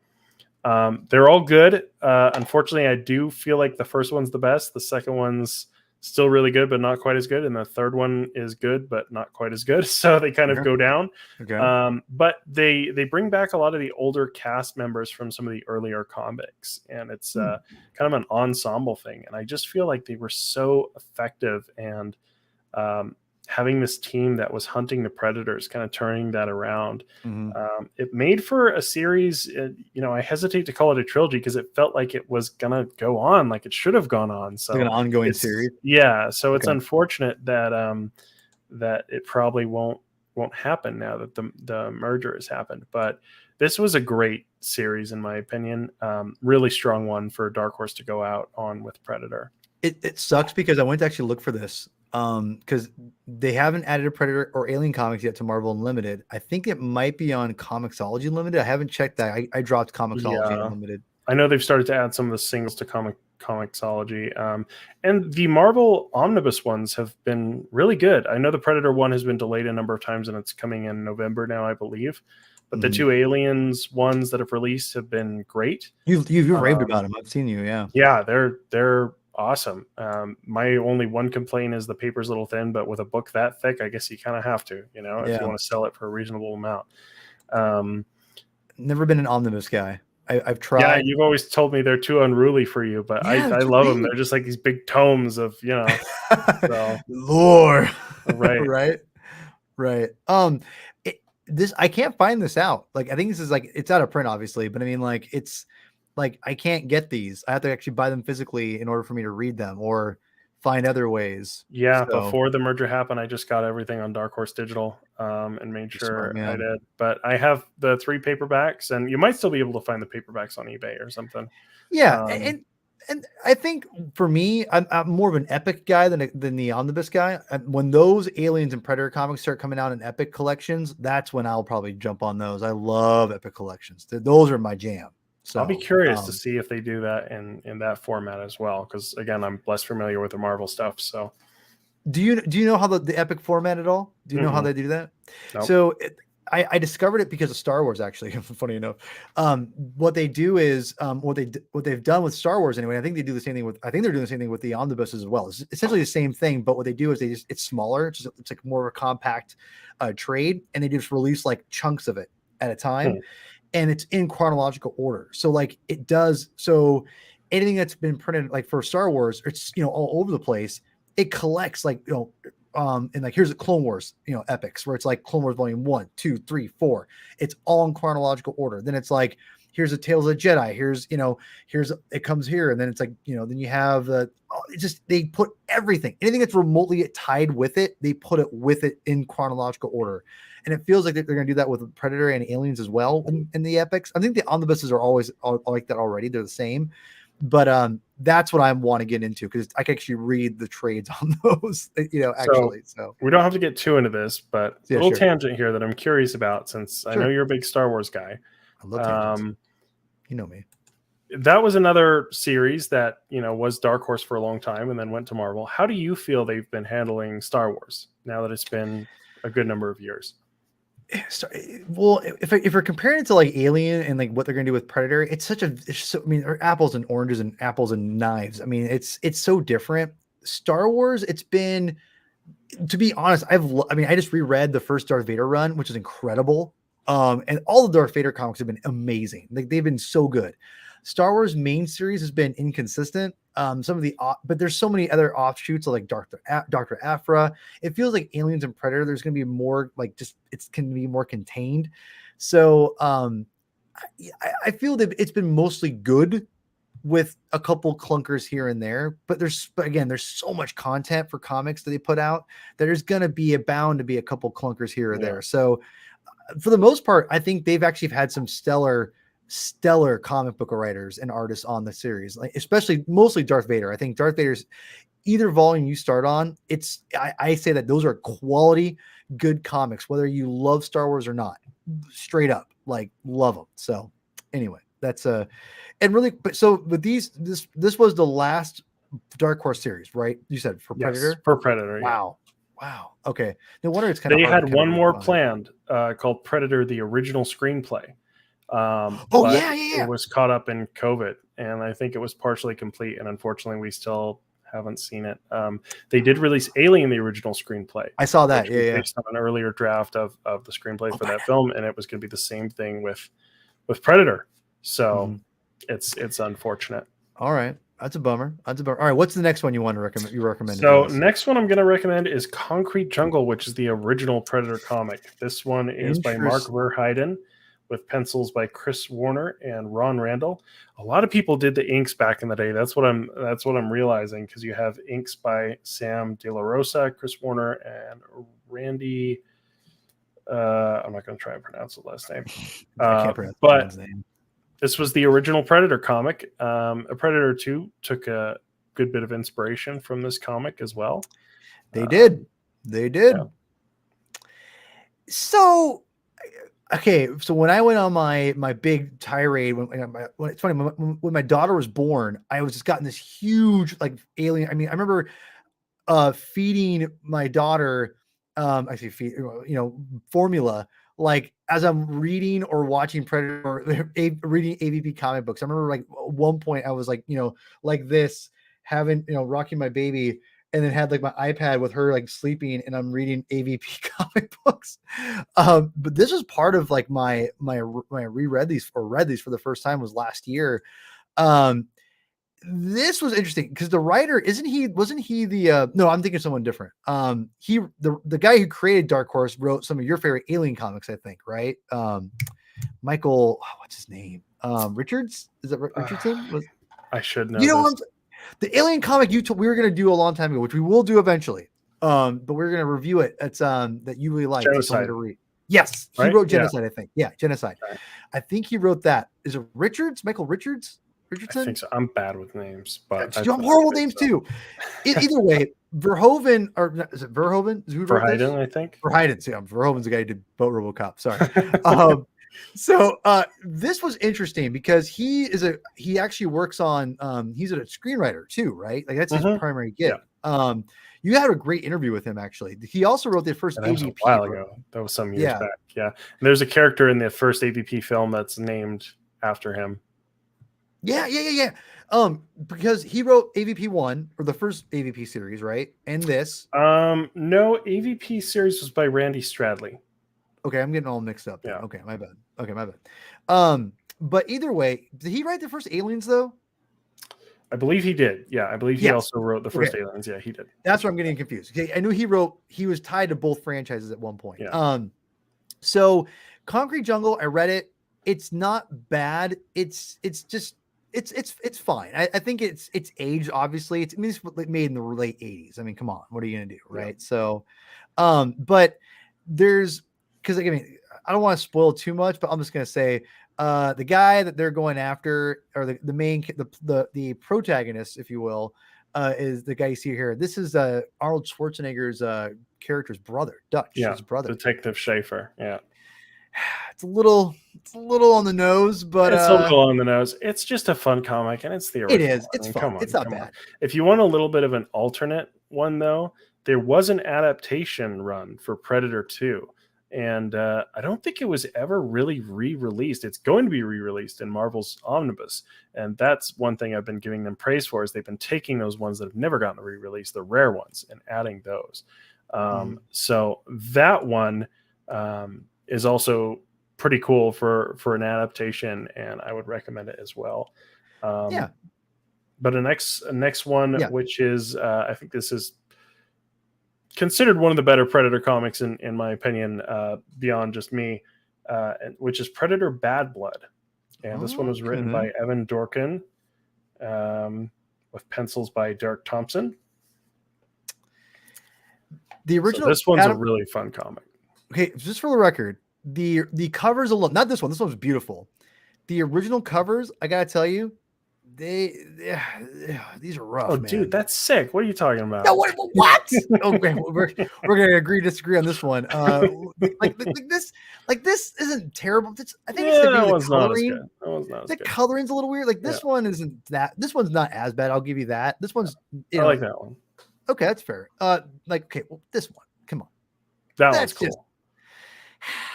They're all good. Unfortunately, I do feel like the first one's the best. The second one's still really good, but not quite as good. And the third one is good, but not quite as good. So they kind of go down. Okay. But they bring back a lot of the older cast members from some of the earlier comics. And it's kind of an ensemble thing. And I just feel like they were so effective. And having this team that was hunting the predators, kind of turning that around. Mhm. It made for a series. I hesitate to call it a trilogy because it felt like it was gonna go on, like it should have gone on. Like an So ongoing it's series. so it's Okay. unfortunate that that it probably won't happen now that the merger has happened. But this was a great series in my opinion. Really strong one for Dark Horse to go out on with Predator. It sucks because I went to actually look for this because they haven't added a Predator or Alien comics yet to Marvel Unlimited. I think it might be on Comixology Unlimited. I haven't checked that. I dropped Comixology Yeah, Unlimited. I know they've started to add some of the singles to Comixology, and the Marvel omnibus ones have been really good. I know the Predator one has been delayed a number of times, and it's coming in November now, I believe. But the Mhm. two Aliens ones that have released have been great. You've raved Um, about them. I've seen you. Yeah. yeah, they're awesome. My only one complaint is the paper's a little thin, but with a book that thick, I guess you kind of have to, if you Yeah. want to sell it for a reasonable amount. Um, Never been an omnibus guy. I've Yeah, tried. you've always told me they're too unruly for you, but Yeah, I too love them. big. They're just like these big tomes of, so Lore. right. Right. Right. This I can't find this out. Like I think this is like it's out of print, obviously, but I mean, like it's like I can't get these. I have to actually buy them physically in order for me to read them or find other ways. Yeah, So before the merger happened, I just got everything on Dark Horse Digital, and made you're smart, sure I man. did. But I have the 3 paperbacks, and you might still be able to find the paperbacks on eBay or something. Yeah, Um, and I think for me, I'm more of an Epic guy than the omnibus guy. When those Aliens and Predator comics start coming out in Epic collections, that's when I'll probably jump on those. I love Epic collections. Those are my jam. I'll be So curious to see if they do that in that format as well, because again, I'm less familiar with the Marvel stuff. So, do you know how the Epic format at all? Do you know how mm-mm, they do that? nope. So I discovered it because of Star Wars. Actually, funny enough, what they do is what they've done with Star Wars anyway. I think they do the same thing with. I think they're doing the same thing with the omnibuses as well. It's essentially the same thing, but what they do is it's smaller. It's like more of a compact trade, and they just release like chunks of it at a time, Hmm. and it's in chronological order. So like it does. So anything that's been printed like for Star Wars, it's all over the place. It collects like and like here's the Clone Wars, epics where it's like Clone Wars Volume 1, 2, 3, 4. It's all in chronological order. Then it's like here's the Tales of the Jedi. Here's it comes here, and then it's like then you have the they put everything, anything that's remotely tied with it, they put it with it in chronological order, and it feels like they're going to do that with Predator and Aliens as well in the epics. I think the omnibuses are always like that already. They're the same, but that's what I want to get into because I can actually read the trades on those, So actually. So we don't have to get too into this, but yeah, little sure. tangent here that I'm curious about, since I know Sure. you're a big Star Wars guy. I love tangents. Um, You know me. that was another series that was Dark Horse for a long time and then went to Marvel. How do you feel they've been handling Star Wars now that it's been a good number of years? Well, if we're comparing it to like Alien and like what they're gonna do with Predator, I mean, or apples and oranges and apples and knives. I mean, it's so different. Star Wars, it's been, to be honest, I just reread the first Darth Vader run, which is incredible. And all the Darth Vader comics have been amazing. Like they've been so good. Star Wars main series has been inconsistent. But there's so many other offshoots like Dr. Aphra. It feels like Aliens and Predator. There's going to be more like it can be more contained. So I feel that it's been mostly good with a couple clunkers here and there, but there's so much content for comics that they put out that there's going to be bound to be a couple clunkers here or Yeah. there. So for the most part, I think they've actually had some stellar comic book writers and artists on the series, like especially mostly Darth Vader. I think Darth Vader's either volume you start on, I say that those are quality, good comics, whether you love Star Wars or not, straight up, like love them. So anyway, that's and really, but so with this was the last Dark Horse series, right? You said for Yes, Predator. for Predator. Yeah. Wow. Okay. No wonder it's kind of They hard to had kind of one really more find. planned, called Predator: The Original Screenplay, Oh but it yeah. was caught up in COVID, and I think it was partially complete. And unfortunately, we still haven't seen it. They did release Alien: The Original Screenplay, I saw that. which was Yeah. based on an earlier draft of the screenplay Oh, for that film, and it was going to be the same thing with Predator. So Mhm. it's unfortunate. All right. That's a bummer. That's a bummer. All right, what's the next one you want to recommend? You recommended to So us? next one I'm going to recommend is Concrete Jungle, which is the original Predator comic. This one is by Mark Interest. Verheiden with pencils by Chris Warner and Ron Randall. A lot of people did the inks back in the day. That's what I'm realizing, because you have inks by Sam De La Rosa, Chris Warner, and Randy. I'm not going to try and pronounce the last name. I can't pronounce But anyone's name. this was the original Predator comic. A Predator 2 took a good bit of inspiration from this comic as well. They did. Yeah. So, okay. So when I went on my big tirade, when it's funny, when my daughter was born, I was just gotten this huge like alien. I mean, I remember feeding my daughter, actually feed, formula, like as I'm reading or watching Predator or reading AVP comic books. I remember like at one point I was like, like this, having, rocking my baby, and then had like my iPad with her like sleeping, and I'm reading AVP comic books. But this was part of like my reread these or read these for the first time was last year. This was interesting because the writer wasn't he the no, I'm thinking of someone different. The guy who created Dark Horse wrote some of your favorite Alien comics, I think, right? Michael, what's his name? Richards? Is that Richardson? I should know. The Alien comic we were going to do a long time ago, which we will do eventually. But we're going to review it. It's that you really like. Genocide. To read. Yes, he wrote Genocide. Yeah. I think. Yeah, Genocide. Right. I think he wrote that. Is it Richards? Michael Richardson? I think so. I'm bad with names, but I'm horrible names too. Either way, Verhoeven, or is it Verhoeven? Verheiden, I think. Verheiden. See, Verhoeven's the guy who did Boat RoboCop. Sorry. So this was interesting because he actually works on he's a screenwriter too, right? Like that's his primary gig. Yeah. You had a great interview with him actually. He also wrote the first AVP. Was a while ago. That was some years back. Yeah. And there's a character in the first AVP film that's named after him. Yeah. Because he wrote AVP 1 or the first AVP series, right? And this. No, AVP series was by Randy Stradley. Okay, I'm getting all mixed up. Yeah. Okay, my bad. But either way, did he write the first Aliens though? I believe he did. Yeah, I believe he also wrote the first Aliens. Yeah, he did. That's where I'm getting confused. Okay, I knew he was tied to both franchises at one point. Yeah. So Concrete Jungle, I read it. It's not bad. It's fine. I think it's aged, obviously. It's made in the late 80s. I mean, come on, what are you gonna do, right? Yeah. So but there's, because again, I don't want to spoil too much, but I'm just gonna say the guy that they're going after, or the main the protagonist, if you will, is the guy you see here. This is Arnold Schwarzenegger's character's brother, Dutch. Yeah, his brother, Detective Schaefer. Yeah. It's a little on the nose, but it's a little on the nose. It's just a fun comic, and it's the original. It is. It's fun. Come on, it's not bad. If you want a little bit of an alternate one, though, there was an adaptation run for Predator 2, and I don't think it was ever really re-released. It's going to be re-released in Marvel's Omnibus, and that's one thing I've been giving them praise for, is they've been taking those ones that have never gotten a re-release, the rare ones, and adding those. So that one is also pretty cool for an adaptation, and I would recommend it as well. But a next one, which is I think this is considered one of the better Predator comics in my opinion, beyond just me, which is Predator Bad Blood. And this one was written by Evan Dorkin, with pencils by Derek Thompson. The original. So this one's a really fun comic. Okay, just for the record, the covers alone, not this one. This one's beautiful. The original covers, I gotta tell you, these are rough. Oh, man. Dude, that's sick. What are you talking about? No, what? Okay, we're gonna disagree on this one. Like this isn't terrible. I think it's the coloring. The coloring's a little weird. Like this one isn't that. This one's not as bad. I'll give you that. This one's. I like that one. Okay, that's fair. This one. Come on. That's one's cool.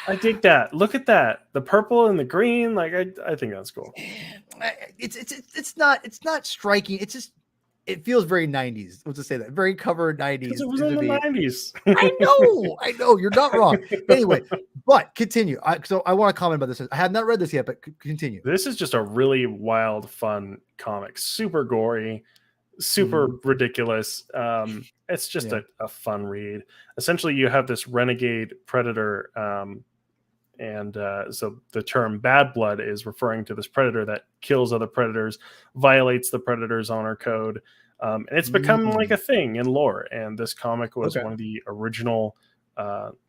I dig that. Look at that. The purple and the green. Like I think that's cool. It's not striking. It's just it feels very 90s. Let's just say that. Very cover 90s Because it was in to the me. 90s. I know, you're not wrong. Anyway, but continue. So I want to comment about this. I have not read this yet, but continue. This is just a really wild, fun comic. Super gory, super ridiculous. It's just a fun read. Essentially, you have this renegade predator, and so the term bad blood is referring to this predator that kills other predators, violates the predator's honor code. And it's become like a thing in lore. And this comic was one of the original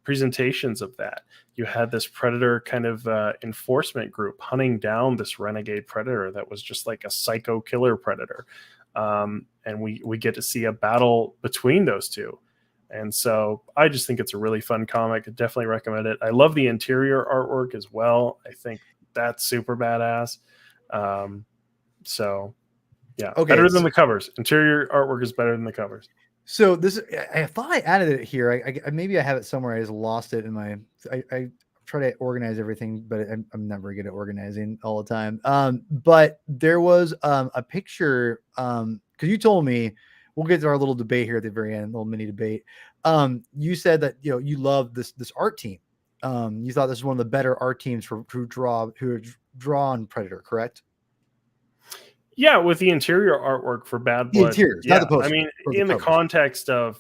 presentations of that. You had this predator kind of enforcement group hunting down this renegade predator that was just like a psycho killer predator. And we get to see a battle between those two. And so I just think it's a really fun comic. I definitely recommend it. I love the interior artwork as well. I think that's super badass. So yeah, better than the covers. Interior artwork is better than the covers. So this, I thought I added it here. I maybe I have it somewhere. I just lost it in my. I try to organize everything, but I'm not very good at organizing all the time. But there was a picture. Because you told me, we'll get to our little debate here at the very end, little mini debate. You said that you love this art team. You thought this was one of the better art teams who draw on Predator, correct? Yeah, with the interior artwork for Bad Blood. Not the poster, I mean, in the context of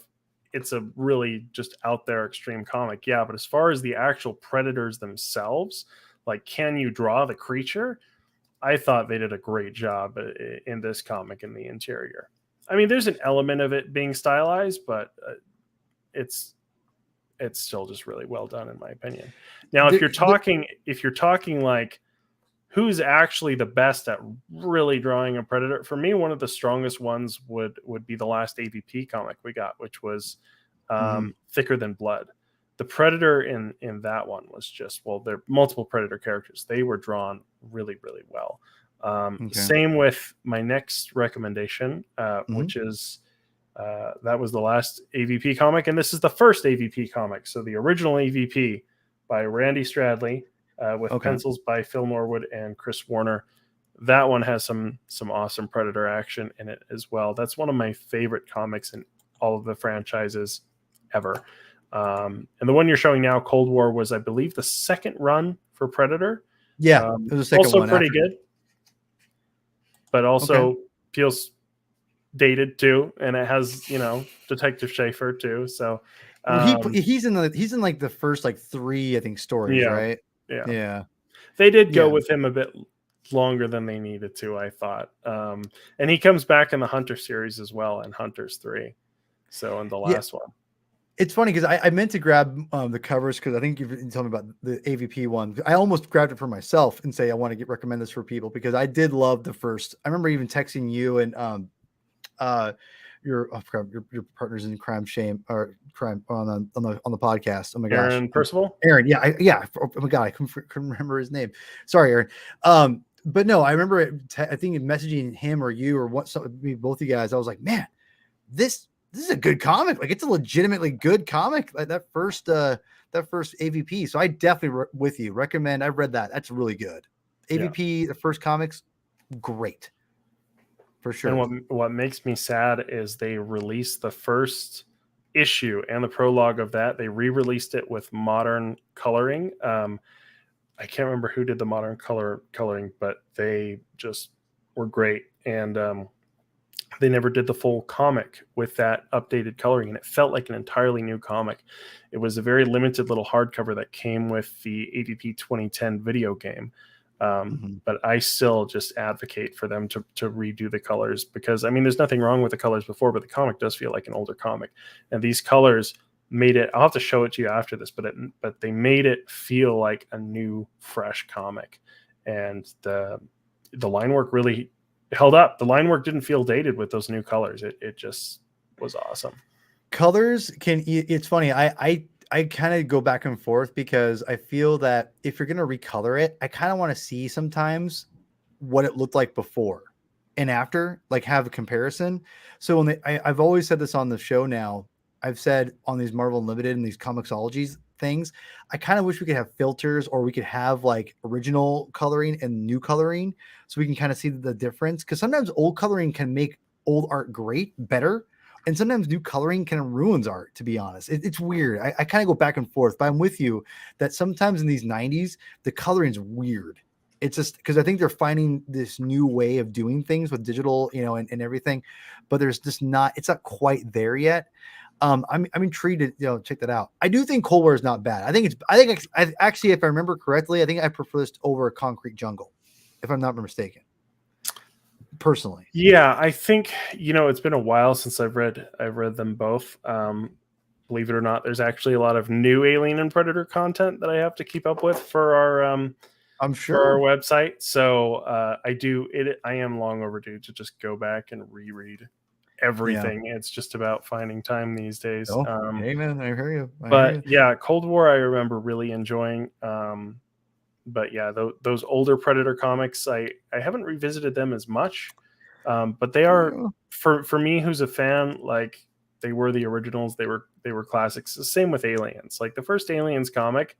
it's a really just out there extreme comic. Yeah, but as far as the actual predators themselves, like, can you draw the creature? I thought they did a great job in this comic in the interior. I mean, there's an element of it being stylized, but it's still just really well done in my opinion. Now, if you're talking like who's actually the best at really drawing a predator, for me, one of the strongest ones would be the last AVP comic we got, which was Thicker Than Blood. The predator in that one was just, well, there are multiple predator characters. They were drawn really, really well. Same with my next recommendation, which is that was the last AVP comic, and this is the first AVP comic. So the original AVP by Randy Stradley, with pencils by Phil Norwood and Chris Warner. That one has some awesome Predator action in it as well. That's one of my favorite comics in all of the franchises ever. And the one you're showing now, Cold War, was, I believe, the second run for Predator. Yeah, it was the second also one. Also pretty good, but also feels dated too, and it has Detective Schaefer too. So he's in like the first like 3, I think, stories, right? Yeah. They did go with him a bit longer than they needed to, I thought. And he comes back in the Hunter series as well, in Hunters 3. So in the last one. It's funny because I meant to grab the covers because I think you told me about the AVP one. I almost grabbed it for myself and say I want to recommend this for people because I did love the first. I remember even texting you and your partners in crime on the podcast. Oh my gosh, Aaron Percival. Aaron, yeah. Oh my god, I couldn't remember his name. Sorry, Aaron. But no, I remember I think messaging him or you or both of you guys. I was like, man, this is a good comic. Like, it's a legitimately good comic. Like that first AVP. So I definitely with you recommend. I've read that. That's really good. AVP, the first comics, great. For sure. And what makes me sad is they released the first issue and the prologue of that. They re-released it with modern coloring. I can't remember who did the modern coloring, but they just were great. And they never did the full comic with that updated coloring, and it felt like an entirely new comic. It was a very limited little hardcover that came with the AVP 2010 video game. But I still just advocate for them to redo the colors because, I mean, there's nothing wrong with the colors before, but the comic does feel like an older comic. And these colors made it, I'll have to show it to you after this, but they made it feel like a new, fresh comic. And the line work really held up. The line work didn't feel dated with those new colors. It just was awesome. Colors it's funny. I kind of go back and forth because I feel that if you're going to recolor it, I kind of want to see sometimes what it looked like before and after, like have a comparison. So I've always said this on the show now, I've said on these Marvel Unlimited and these Comixologies things, I kind of wish we could have filters or we could have like original coloring and new coloring so we can kind of see the difference. Because sometimes old coloring can make old art great, better. And sometimes new coloring kind of ruins art, to be honest. It's weird. I kind of go back and forth, but I'm with you that sometimes in these 90s, the coloring's weird. It's just because I think they're finding this new way of doing things with digital, and everything, but there's just it's not quite there yet. I'm intrigued to check that out. I do think Cold War is not bad. I actually, if I remember correctly, I think I prefer this over Concrete Jungle, if I'm not mistaken. Personally, yeah, I think it's been a while since I've read them both. Believe it or not, there's actually a lot of new Alien and Predator content that I have to keep up with for our I'm for our sure. website. So I am long overdue to just go back and reread everything. It's just about finding time these days. Oh, hey man, I hear you. But yeah, Cold War I remember really enjoying. But yeah, those older Predator comics, I haven't revisited them as much. But they are for me, who's a fan, like they were the originals. They were classics. The same with Aliens. Like the first Aliens comic,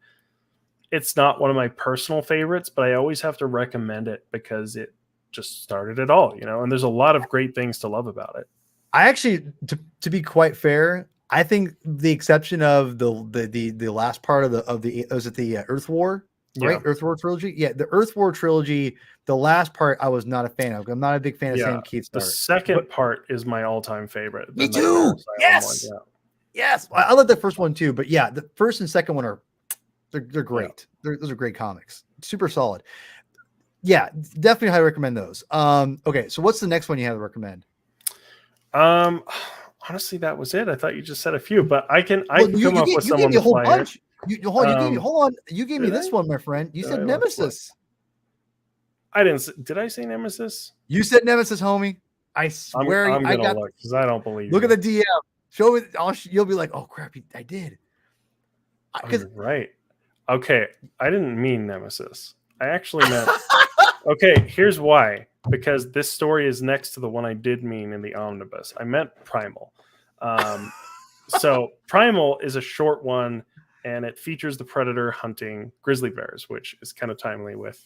it's not one of my personal favorites, but I always have to recommend it because it just started it all, and there's a lot of great things to love about it. I actually, to be quite fair, I think the exception of the last part of the was it the Earth War, right? Earth War trilogy. Yeah, the Earth War trilogy. The last part I was not a fan of. I'm not a big fan of Sam Keith's art. The second part is my all-time favorite. Me too. Yes. Yes. I love the first one too, but yeah, the first and second one they're great. Yeah. Those are great comics. Super solid. Yeah, definitely highly recommend those. Okay, so what's the next one you have to recommend? Honestly, that was it. I thought you just said a few, but I can come up with someone. You gave me a whole bunch. Hold on. You gave me this one, my friend. You said Nemesis. I didn't. Did I say Nemesis? You said Nemesis, homie. I swear. I'm gonna look because I don't believe. Look at the DM. Show it. You'll be like, oh crap, I did. You're right. Okay, I didn't mean Nemesis. I actually meant. Okay, here's why. Because this story is next to the one I did mean in the omnibus. I meant Primal. So Primal is a short one, and it features the predator hunting grizzly bears, which is kind of timely with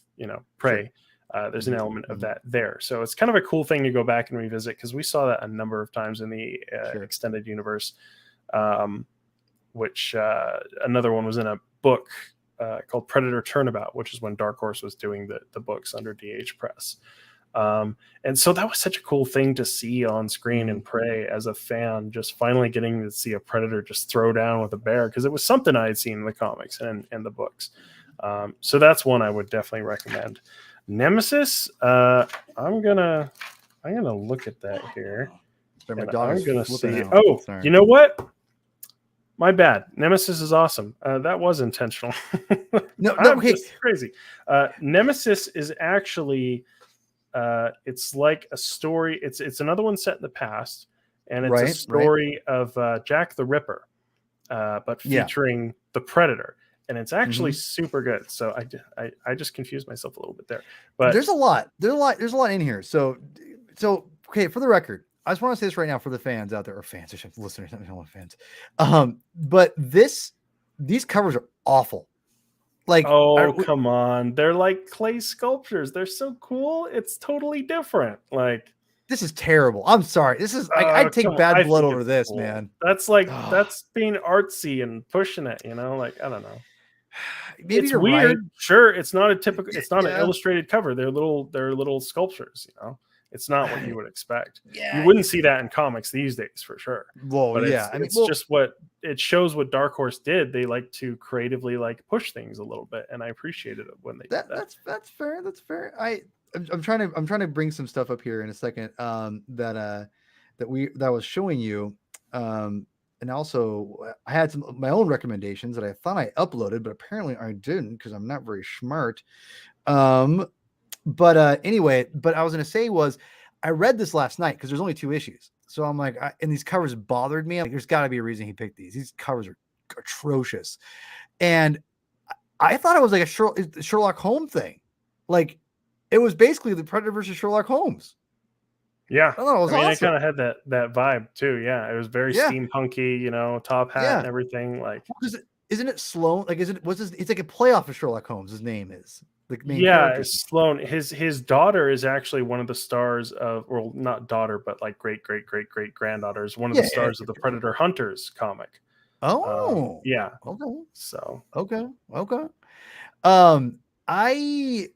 prey. There's an element of that there. So it's kind of a cool thing to go back and revisit because we saw that a number of times in the extended universe, which another one was in a book called Predator Turnabout, which is when Dark Horse was doing the books under DH Press. And so that was such a cool thing to see on screen and Prey as a fan, just finally getting to see a predator just throw down with a bear, because it was something I had seen in the comics and the books. So that's one I would definitely recommend. Nemesis, I'm gonna look at that here. Sorry, I'm gonna see. Out. Oh, sorry. You know what? My bad. Nemesis is awesome. That was intentional. No, okay. Crazy. Nemesis is actually, it's like a story. It's another one set in the past, and it's a story of Jack the Ripper, but featuring the Predator, and it's actually super good. So I just confused myself a little bit there, but there's a lot in here. So okay, for the record, I just want to say this right now for the fans out there, or fans, I should listeners, I don't want fans. But these covers are awful. Like, come on, they're like clay sculptures. They're so cool. It's totally different. Like, this is terrible. I'm sorry. This is I'd take Bad Blood over this, cool. Man. That's like that's being artsy and pushing it. Like, I don't know. Maybe it's you're weird. Right. Sure, it's not a typical. It's not an illustrated cover. They're little sculptures. It's not what you would expect. You wouldn't see that in comics these days for sure. Well, but it's just what it shows what Dark Horse did. They like to creatively push things a little bit, and I appreciated it when they did that. That's fair. That's fair. I'm trying to bring some stuff up here in a second that I was showing you, and also I had some of my own recommendations that I thought I uploaded, but apparently I didn't because I'm not very smart. But anyway, I was going to say I read this last night because there's only 2 issues. So I'm like, and these covers bothered me. I'm like, there's got to be a reason he picked these. These covers are atrocious. And I thought it was like a Sherlock Holmes thing. Like, it was basically the Predator versus Sherlock Holmes. Yeah. I thought it was awesome. I kind of had that vibe too. Yeah. It was very steampunky, top hat and everything. Like, isn't it Sloan? Like, it's like a playoff of Sherlock Holmes. His name is. the main character. Sloane. His daughter is actually one of the stars of, well, not daughter, but like great granddaughter is one of the Yeah. stars of the Predator Hunters comic. Oh, Yeah. okay. So Okay. Um, I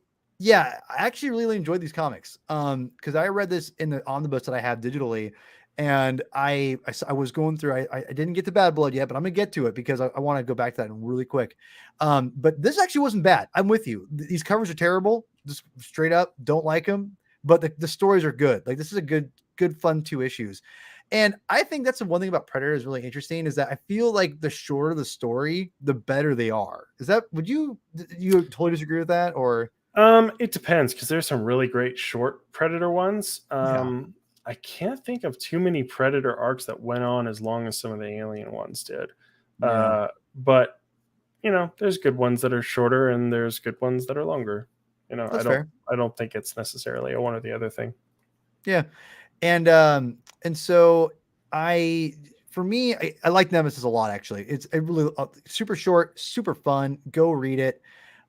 yeah, I actually really enjoyed these comics. Because I read this in the omnibus that I have digitally, and I was going through. I didn't get to Bad Blood yet, but I'm gonna get to it because I want to go back to that really quick. But this actually wasn't bad. I'm with you. These covers are terrible, just straight up. Don't like them, but the stories are good. Like this is a good fun 2 issues. And I think that's the one thing about Predator is really interesting is that I feel like the shorter the story, the better they are. Is that, would you totally disagree with that? Or it depends, because there's some really great short Predator ones. yeah, I can't think of too many Predator arcs that went on as long as some of the Alien ones did. yeah, But there's good ones that are shorter and there's good ones that are longer. that's fair. I don't think it's necessarily a one or the other thing. Yeah. And so for me, I like Nemesis a lot, actually. It's a really super short, super fun. Go read it.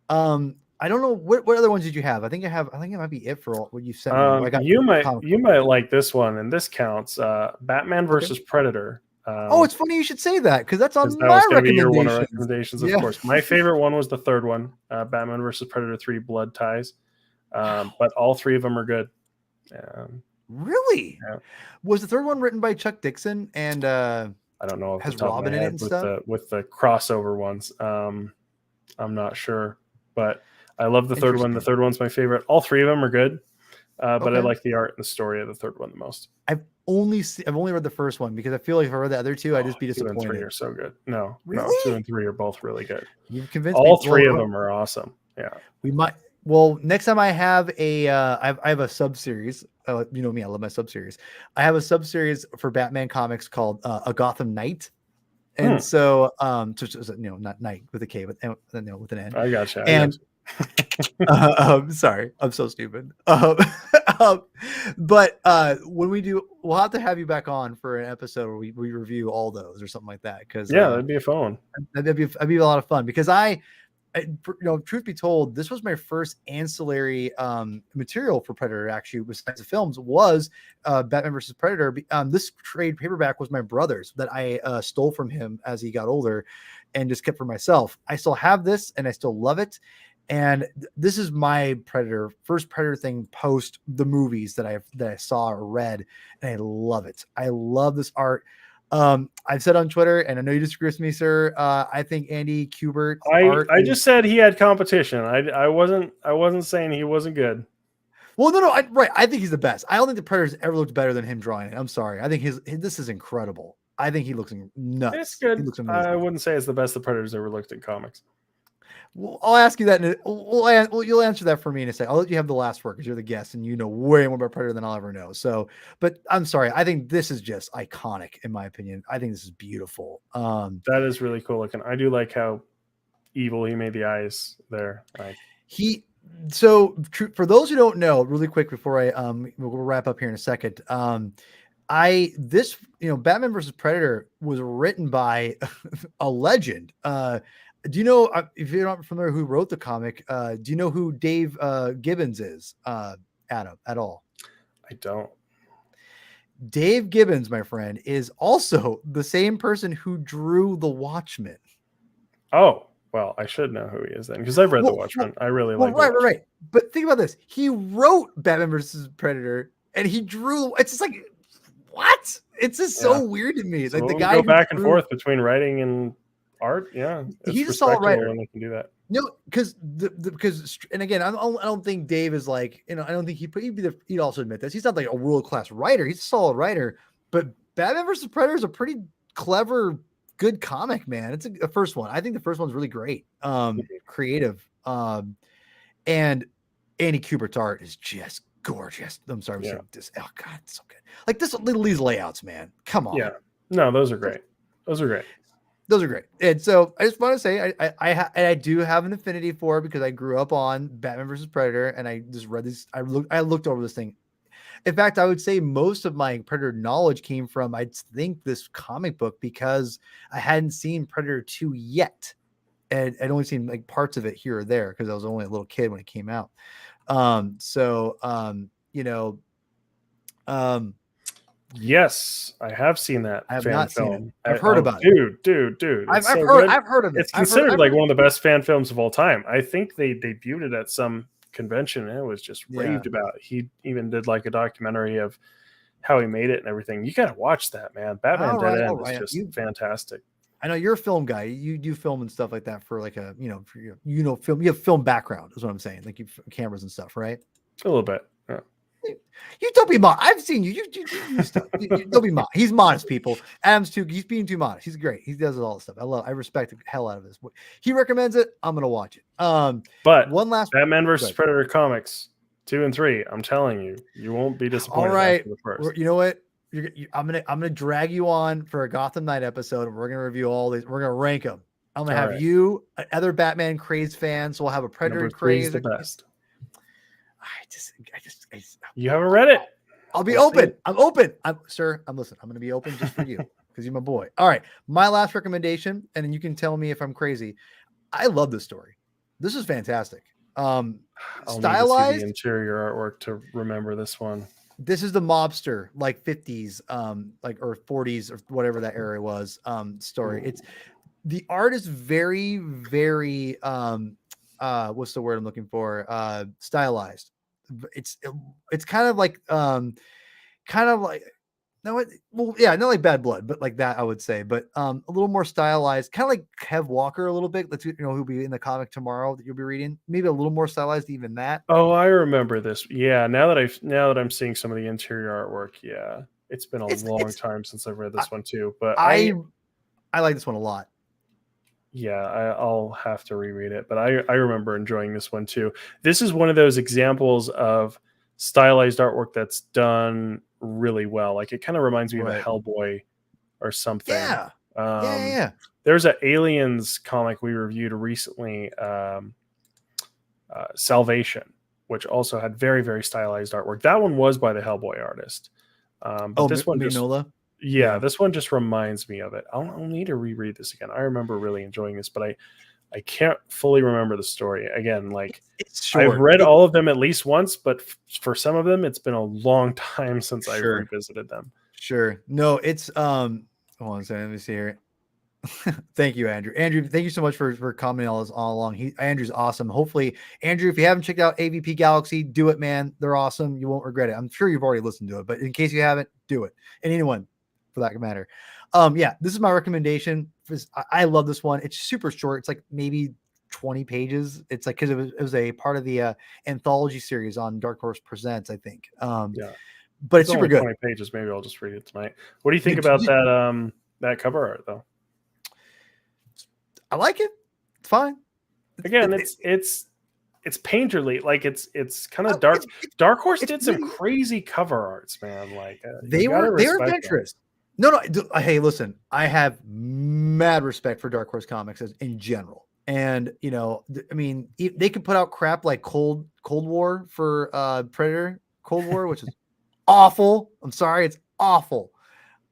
I don't know what other ones did you have? I think it might be it for what you sent me. I got You comic might book. like this one, and this counts. Batman Okay. versus Predator. Oh, it's funny you should say that because that's Because on that was my going to be your one of recommendations. recommendations, of Yeah. course. My favorite one was the third one, Batman versus Predator 3 Blood Ties. But all 3 of them are good. Really? Yeah. Was the third one written by Chuck Dixon and I don't know if has the top Robin of my in it head and with stuff? the crossover ones. I'm not sure, but I love the third one. The Interesting. third one's my favorite. All 3 of them are good, but I Okay. like the art and the story of the third one the most. I've only read the first one because I feel like if I read the other 2, I'd just be 2 and 3 disappointed. are so good. No, 2 Really? and 3 are both really good. You've convinced me. All 3 of them are awesome. Yeah. We might. Well, next time I have I have a sub series. You know me, I love my sub series. I have a sub series for Batman comics called A Gotham Knight, and so not night with a K, but with an N. I gotcha. And sorry, I'm so stupid. But when we do, we'll have to have you back on for an episode where we review all those or something like that. Because that'd be a fun one. that'd be a lot of fun because truth be told, this was my first ancillary material for Predator. Actually, besides the films, was Batman versus Predator. This trade paperback was my brother's that I stole from him as he got older, and just kept for myself. I still have this, and I still love it. And this is my first Predator thing post the movies that I saw or read, and I love it. I love this art. I've said on Twitter, and I know you disagree with me, sir. I think Andy Kubert's art. I just said he had competition. I wasn't saying he wasn't good. Well, no, right. I think he's the best. I don't think the Predator's ever looked better than him drawing it. I'm sorry. I think this is incredible. I think he looks nuts. It's good. He looks amazing. I wouldn't say it's the best the Predator's ever looked in comics. Well, I'll ask you that. You'll answer that for me in a second. I'll let you have the last word because you're the guest and you know way more about Predator than I'll ever know. So, but I'm sorry. I think this is just iconic in my opinion. I think this is beautiful. That is really cool looking. I do like how evil he made the eyes there. Like for those who don't know, really quick before we'll wrap up here in a second. Batman versus Predator was written by a legend. Do you know, if you're not familiar who wrote the comic, do you know who Dave Gibbons is, Adam, at all? I don't. Dave Gibbons, my friend, is also the same person who drew The Watchmen. Oh, well, I should know who he is then because I've read The Watchmen. I really like right. But think about this. He wrote Batman versus Predator and he drew, it's just like, what? It's just so weird to me. It's like the guy go back and forth between writing and art. Yeah, he's a solid writer when they can do that. No, because and again, I don't think Dave is like, I don't think he'd also admit this. He's not like a world-class writer. He's a solid writer, but Batman versus Predator is a pretty clever, good comic, man. It's a first one. I think the first one's really great, creative, and Andy Kubert's art is just gorgeous. I'm sorry, I'm saying this. Oh God, it's so good. Like these layouts, man. Come on. Yeah, no, those are great. Those are great. And so I just want to say I do have an affinity for it because I grew up on Batman versus Predator and I just read this. I looked over this thing. In fact, I would say most of my Predator knowledge came from, I think, this comic book because I hadn't seen Predator 2 yet. and I'd only seen like parts of it here or there because I was only a little kid when it came out. You know, yes, I have seen that I have fan not seen it. film. I've heard about it. Dude, it's I've so heard. good. I've heard of it. It's considered like one of the best fan films of all time. I think they debuted it at some convention and it was just raved about. He even did like a documentary of how he made it and everything. You gotta watch that, man. Batman Dead End is just fantastic. I know you're a film guy. You do film and stuff like that for like a film. You have film background is what I'm saying. Like you cameras and stuff, right? A little bit. Yeah. You don't be modest. I've seen you. You stuff. Don't be modest. He's modest, people. Adam's too. He's being too modest. He's great. He does all the stuff. I respect the hell out of this. He recommends it. I'm gonna watch it. But one last Batman versus Predator comics 2 and 3. I'm telling you, you won't be disappointed. All right. After the first. You know what? I'm gonna drag you on for a Gotham Knight episode, and we're gonna review all these. We're gonna rank them. I'm gonna have you, another Batman craze fan, so we'll have a Predator craze. The best. I just you haven't read it. I'll be open. I'm open. I'm listening. I'm gonna be open just for you because you're my boy. All right, my last recommendation, and then you can tell me if I'm crazy. I love this story. This is fantastic. I'll Stylized need to see the interior artwork to remember this one. This is the mobster, like 50s, like or 40s or whatever that era was. Story. It's the art is very, very what's the word I'm looking for? Stylized. It's kind of like not like Bad Blood, but like that I would say, but a little more stylized, kind of like Kev Walker a little bit. Who'll be in the comic tomorrow that you'll be reading, maybe a little more stylized even that. Oh, I remember this. Yeah, now that I'm seeing some of the interior artwork, yeah, it's been a long time since I've read this one too. But I like this one a lot. Yeah, I'll have to reread it, but I remember enjoying this one too. This is one of those examples of stylized artwork that's done really well. Like it kind of reminds me of a Hellboy or something. Yeah. There's an Aliens comic we reviewed recently, Salvation, which also had very, very stylized artwork. That one was by the Hellboy artist. But this one Mignola? Yeah, this one just reminds me of it. I'll need to reread this again. I remember really enjoying this, but I can't fully remember the story. Again, like I've read all of them at least once, but for some of them, it's been a long time since I revisited them. Sure. No, it's hold on a second. Let me see here. Thank you, Andrew. Andrew, thank you so much for commenting all along. Andrew's awesome. Hopefully, Andrew, if you haven't checked out AVP Galaxy, do it, man. They're awesome. You won't regret it. I'm sure you've already listened to it, but in case you haven't, do it. And anyone for that matter. This is my recommendation. I love this one. It's super short. It's like maybe 20 pages. It's like because it was a part of the anthology series on Dark Horse Presents, I think. But it's super good. 20 pages. Maybe I'll just read it tonight. What do you think about that cover art though? I like it. It's fine. Again, it's painterly. Like it's kind of dark. Dark Horse did some crazy cover arts, man. Like they were adventurous. No. Hey, listen, I have mad respect for Dark Horse Comics in general. And, I mean, they could put out crap like Cold War for Predator, Cold War, which is awful. I'm sorry, it's awful.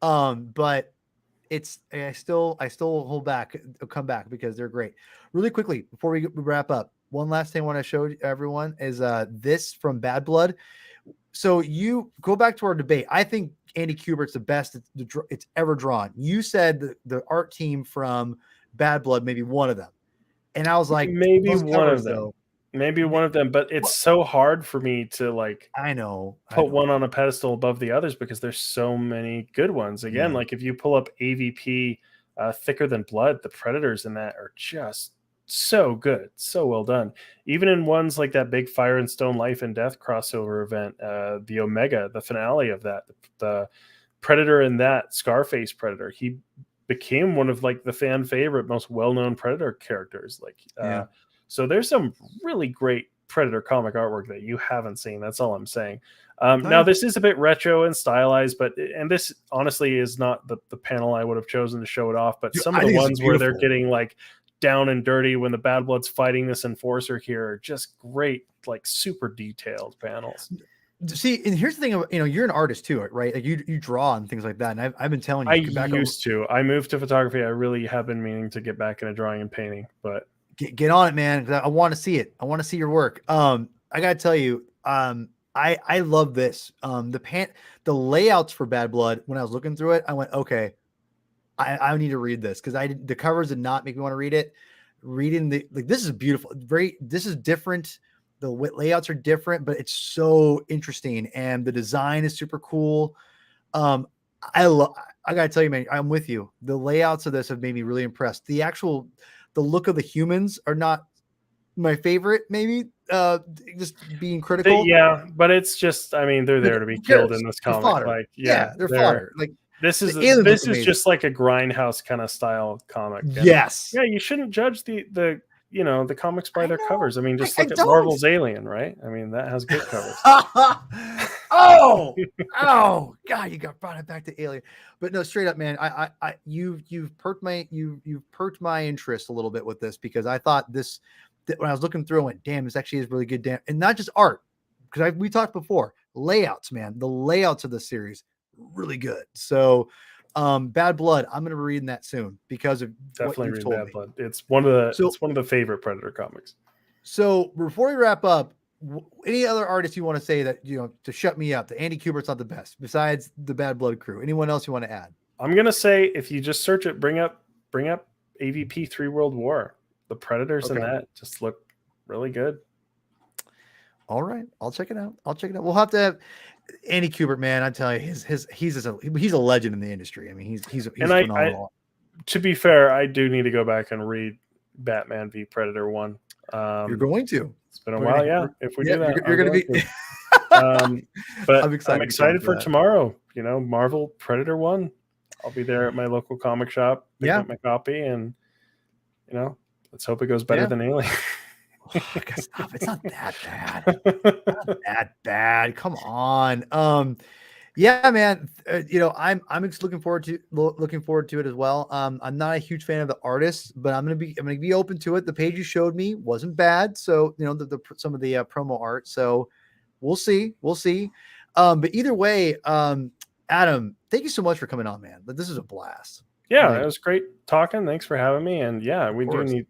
But I still hold back, come back because they're great. Really quickly, before we wrap up, one last thing I want to show everyone is this from Bad Blood. So you go back to our debate. I think Andy Kubert's the best it's ever drawn. You said the art team from Bad Blood, maybe one of them. And I was like, maybe one of them. Maybe one of them, but it's so hard for me to put one on a pedestal above the others because there's so many good ones. Again, like if you pull up AVP Thicker Than Blood, the Predators in that are just so good, so well done. Even in ones like that big Fire and Stone Life and Death crossover event, the Omega, the finale of that, the Predator in that, Scarface Predator, he became one of like the fan favorite, most well-known Predator characters. So there's some really great Predator comic artwork that you haven't seen. That's all I'm saying. Now this is a bit retro and stylized, and this honestly is not the panel I would have chosen to show it off, but some of the ones where they're getting like down and dirty when the Bad Blood's fighting this enforcer here are just great, like super detailed panels. See, and here's the thing, you're an artist too, right? Like you draw and things like that. And I've been telling you, I get back on, used to. I moved to photography. I really have been meaning to get back into drawing and painting, but get on it, man. 'Cause I want to see it. I want to see your work. I gotta tell you, I love this. The layouts for Bad Blood. When I was looking through it, I went, okay, I need to read this because the covers did not make me want to read it. Reading this is beautiful. This is different. The layouts are different, but it's so interesting, and the design is super cool. I gotta tell you, man, I'm with you. The layouts of this have made me really impressed. The look of the humans are not my favorite, maybe. Just being critical. yeah, but it's just, I mean, they're there to be killed in this comic. Fodder. Like, Yeah, they're fodder. Like this is amazing. just like a grindhouse kind of style comic. And yes. yeah, you shouldn't judge the comics by their covers. I mean, just look at don't. Marvel's Alien, right? I mean, that has good covers. oh God, you got brought it back to Alien. But no, straight up, man, you've perked my interest a little bit with this, because I thought this, when I was looking through, I went, damn, this actually is really good. Damn, and not just art, because we talked before, layouts, man. The layouts of the series really good. So Bad Blood, I'm going to be reading that soon because of definitely reading Bad Blood. It's one of the favorite Predator comics. So before we wrap up, any other artists you want to say that, to shut me up? The Andy Kubert's not the best besides the Bad Blood crew. Anyone else you want to add? I'm going to say, if you just search it, bring up AVP 3 World War. The Predators in that just look really good. All right, I'll check it out. We'll have to have Andy Kubert, man. I tell you, he's a legend in the industry. I mean, he's phenomenal. To be fair, I do need to go back and read Batman v Predator 1. You're going to. It's been a while, yeah. If we do that, you're going to be. But I'm excited for tomorrow. Marvel Predator 1. I'll be there at my local comic shop, pick up my copy, and let's hope it goes better than Alien. Stop! It's not that bad. Not that bad. Come on. Yeah, man. I'm just looking forward to it as well. I'm not a huge fan of the artists, but I'm gonna be open to it. The page you showed me wasn't bad, so some of the promo art. So we'll see. But either way, Adam, thank you so much for coming on, man. This is a blast. Yeah, it was great talking. Thanks for having me. And yeah, we do need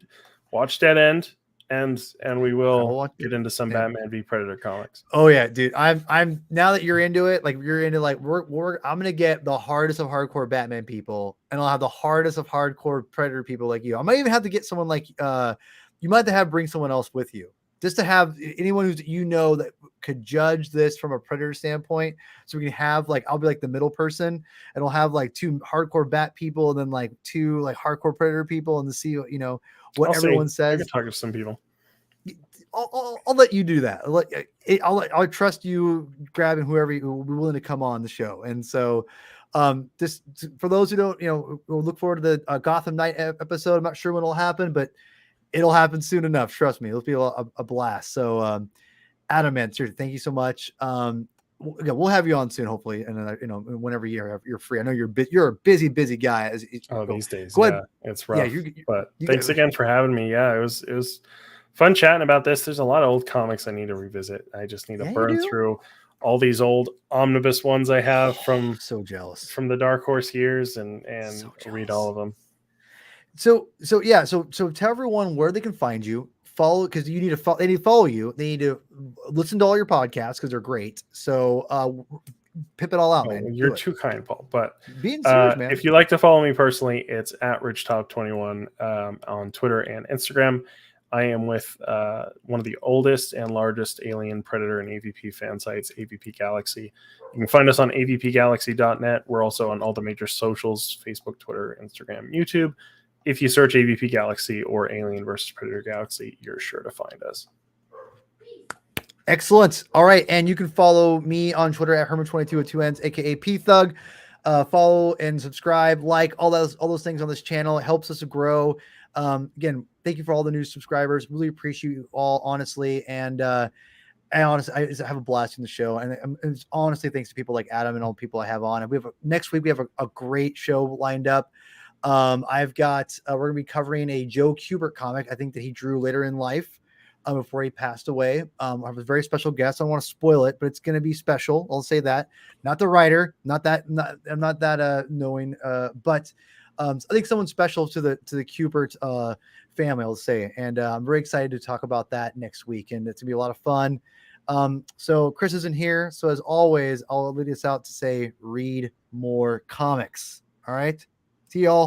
watch Dead End. And we will get into some Batman v Predator comics. Oh yeah, dude. I'm now that you're into it, like you're into I'm gonna get the hardest of hardcore Batman people, and I'll have the hardest of hardcore Predator people like you. I might even have to get someone like you might have to bring someone else with you, just to have anyone who's that could judge this from a Predator standpoint. So we can have I'll be like the middle person, and we'll have two hardcore Bat people, and then two hardcore Predator people, and to see what everyone says. I can talk to some people. I'll let you do that. I'll trust you grabbing whoever will be willing to come on the show. And so, just for those who don't, we'll look forward to the Gotham Knight episode. I'm not sure when it'll happen, but it'll happen soon enough. Trust me, it'll be a blast. So, Adam, man, seriously, thank you so much. We'll have you on soon, hopefully, and whenever you're free. I know you're a busy guy. These days, it's rough. But thanks again for having me. Yeah, it was fun chatting about this. There's a lot of old comics I need to revisit. I just need to burn through all these old omnibus ones I have from the Dark Horse years and read all of them. So tell everyone where they can find you. Follow, because they need to follow you. They need to listen to all your podcasts because they're great. So pip it all out, man. You're too kind, Paul. But being serious, man. If you like to follow me personally, it's at RichTalk21 on Twitter and Instagram. I am with one of the oldest and largest Alien, Predator, and AVP fan sites, AVP Galaxy. You can find us on avpgalaxy.net. We're also on all the major socials: Facebook, Twitter, Instagram, YouTube. If you search AVP Galaxy or Alien versus Predator Galaxy, you're sure to find us. Excellent. All right. And you can follow me on Twitter at Herman22 with 2 N's, aka P Thug. Follow and subscribe, all those things on this channel. It helps us to grow. Again, thank you for all the new subscribers. Really appreciate you all, honestly. And I have a blast in the show. And it's honestly, thanks to people like Adam and all the people I have on. And next week we have a great show lined up. I've got we're gonna be covering a Joe Kubert comic, I think, that he drew later in life. before he passed away. I have a very special guest. I don't want to spoil it, but it's going to be special. I'll say that. Not the writer, I'm not that knowing, but I think someone special to the Cupert family, I'll say. And I'm very excited to talk about that next week, and it's gonna be a lot of fun. So Chris isn't here, so as always, I'll lead us out to say, read more comics. All right, see y'all.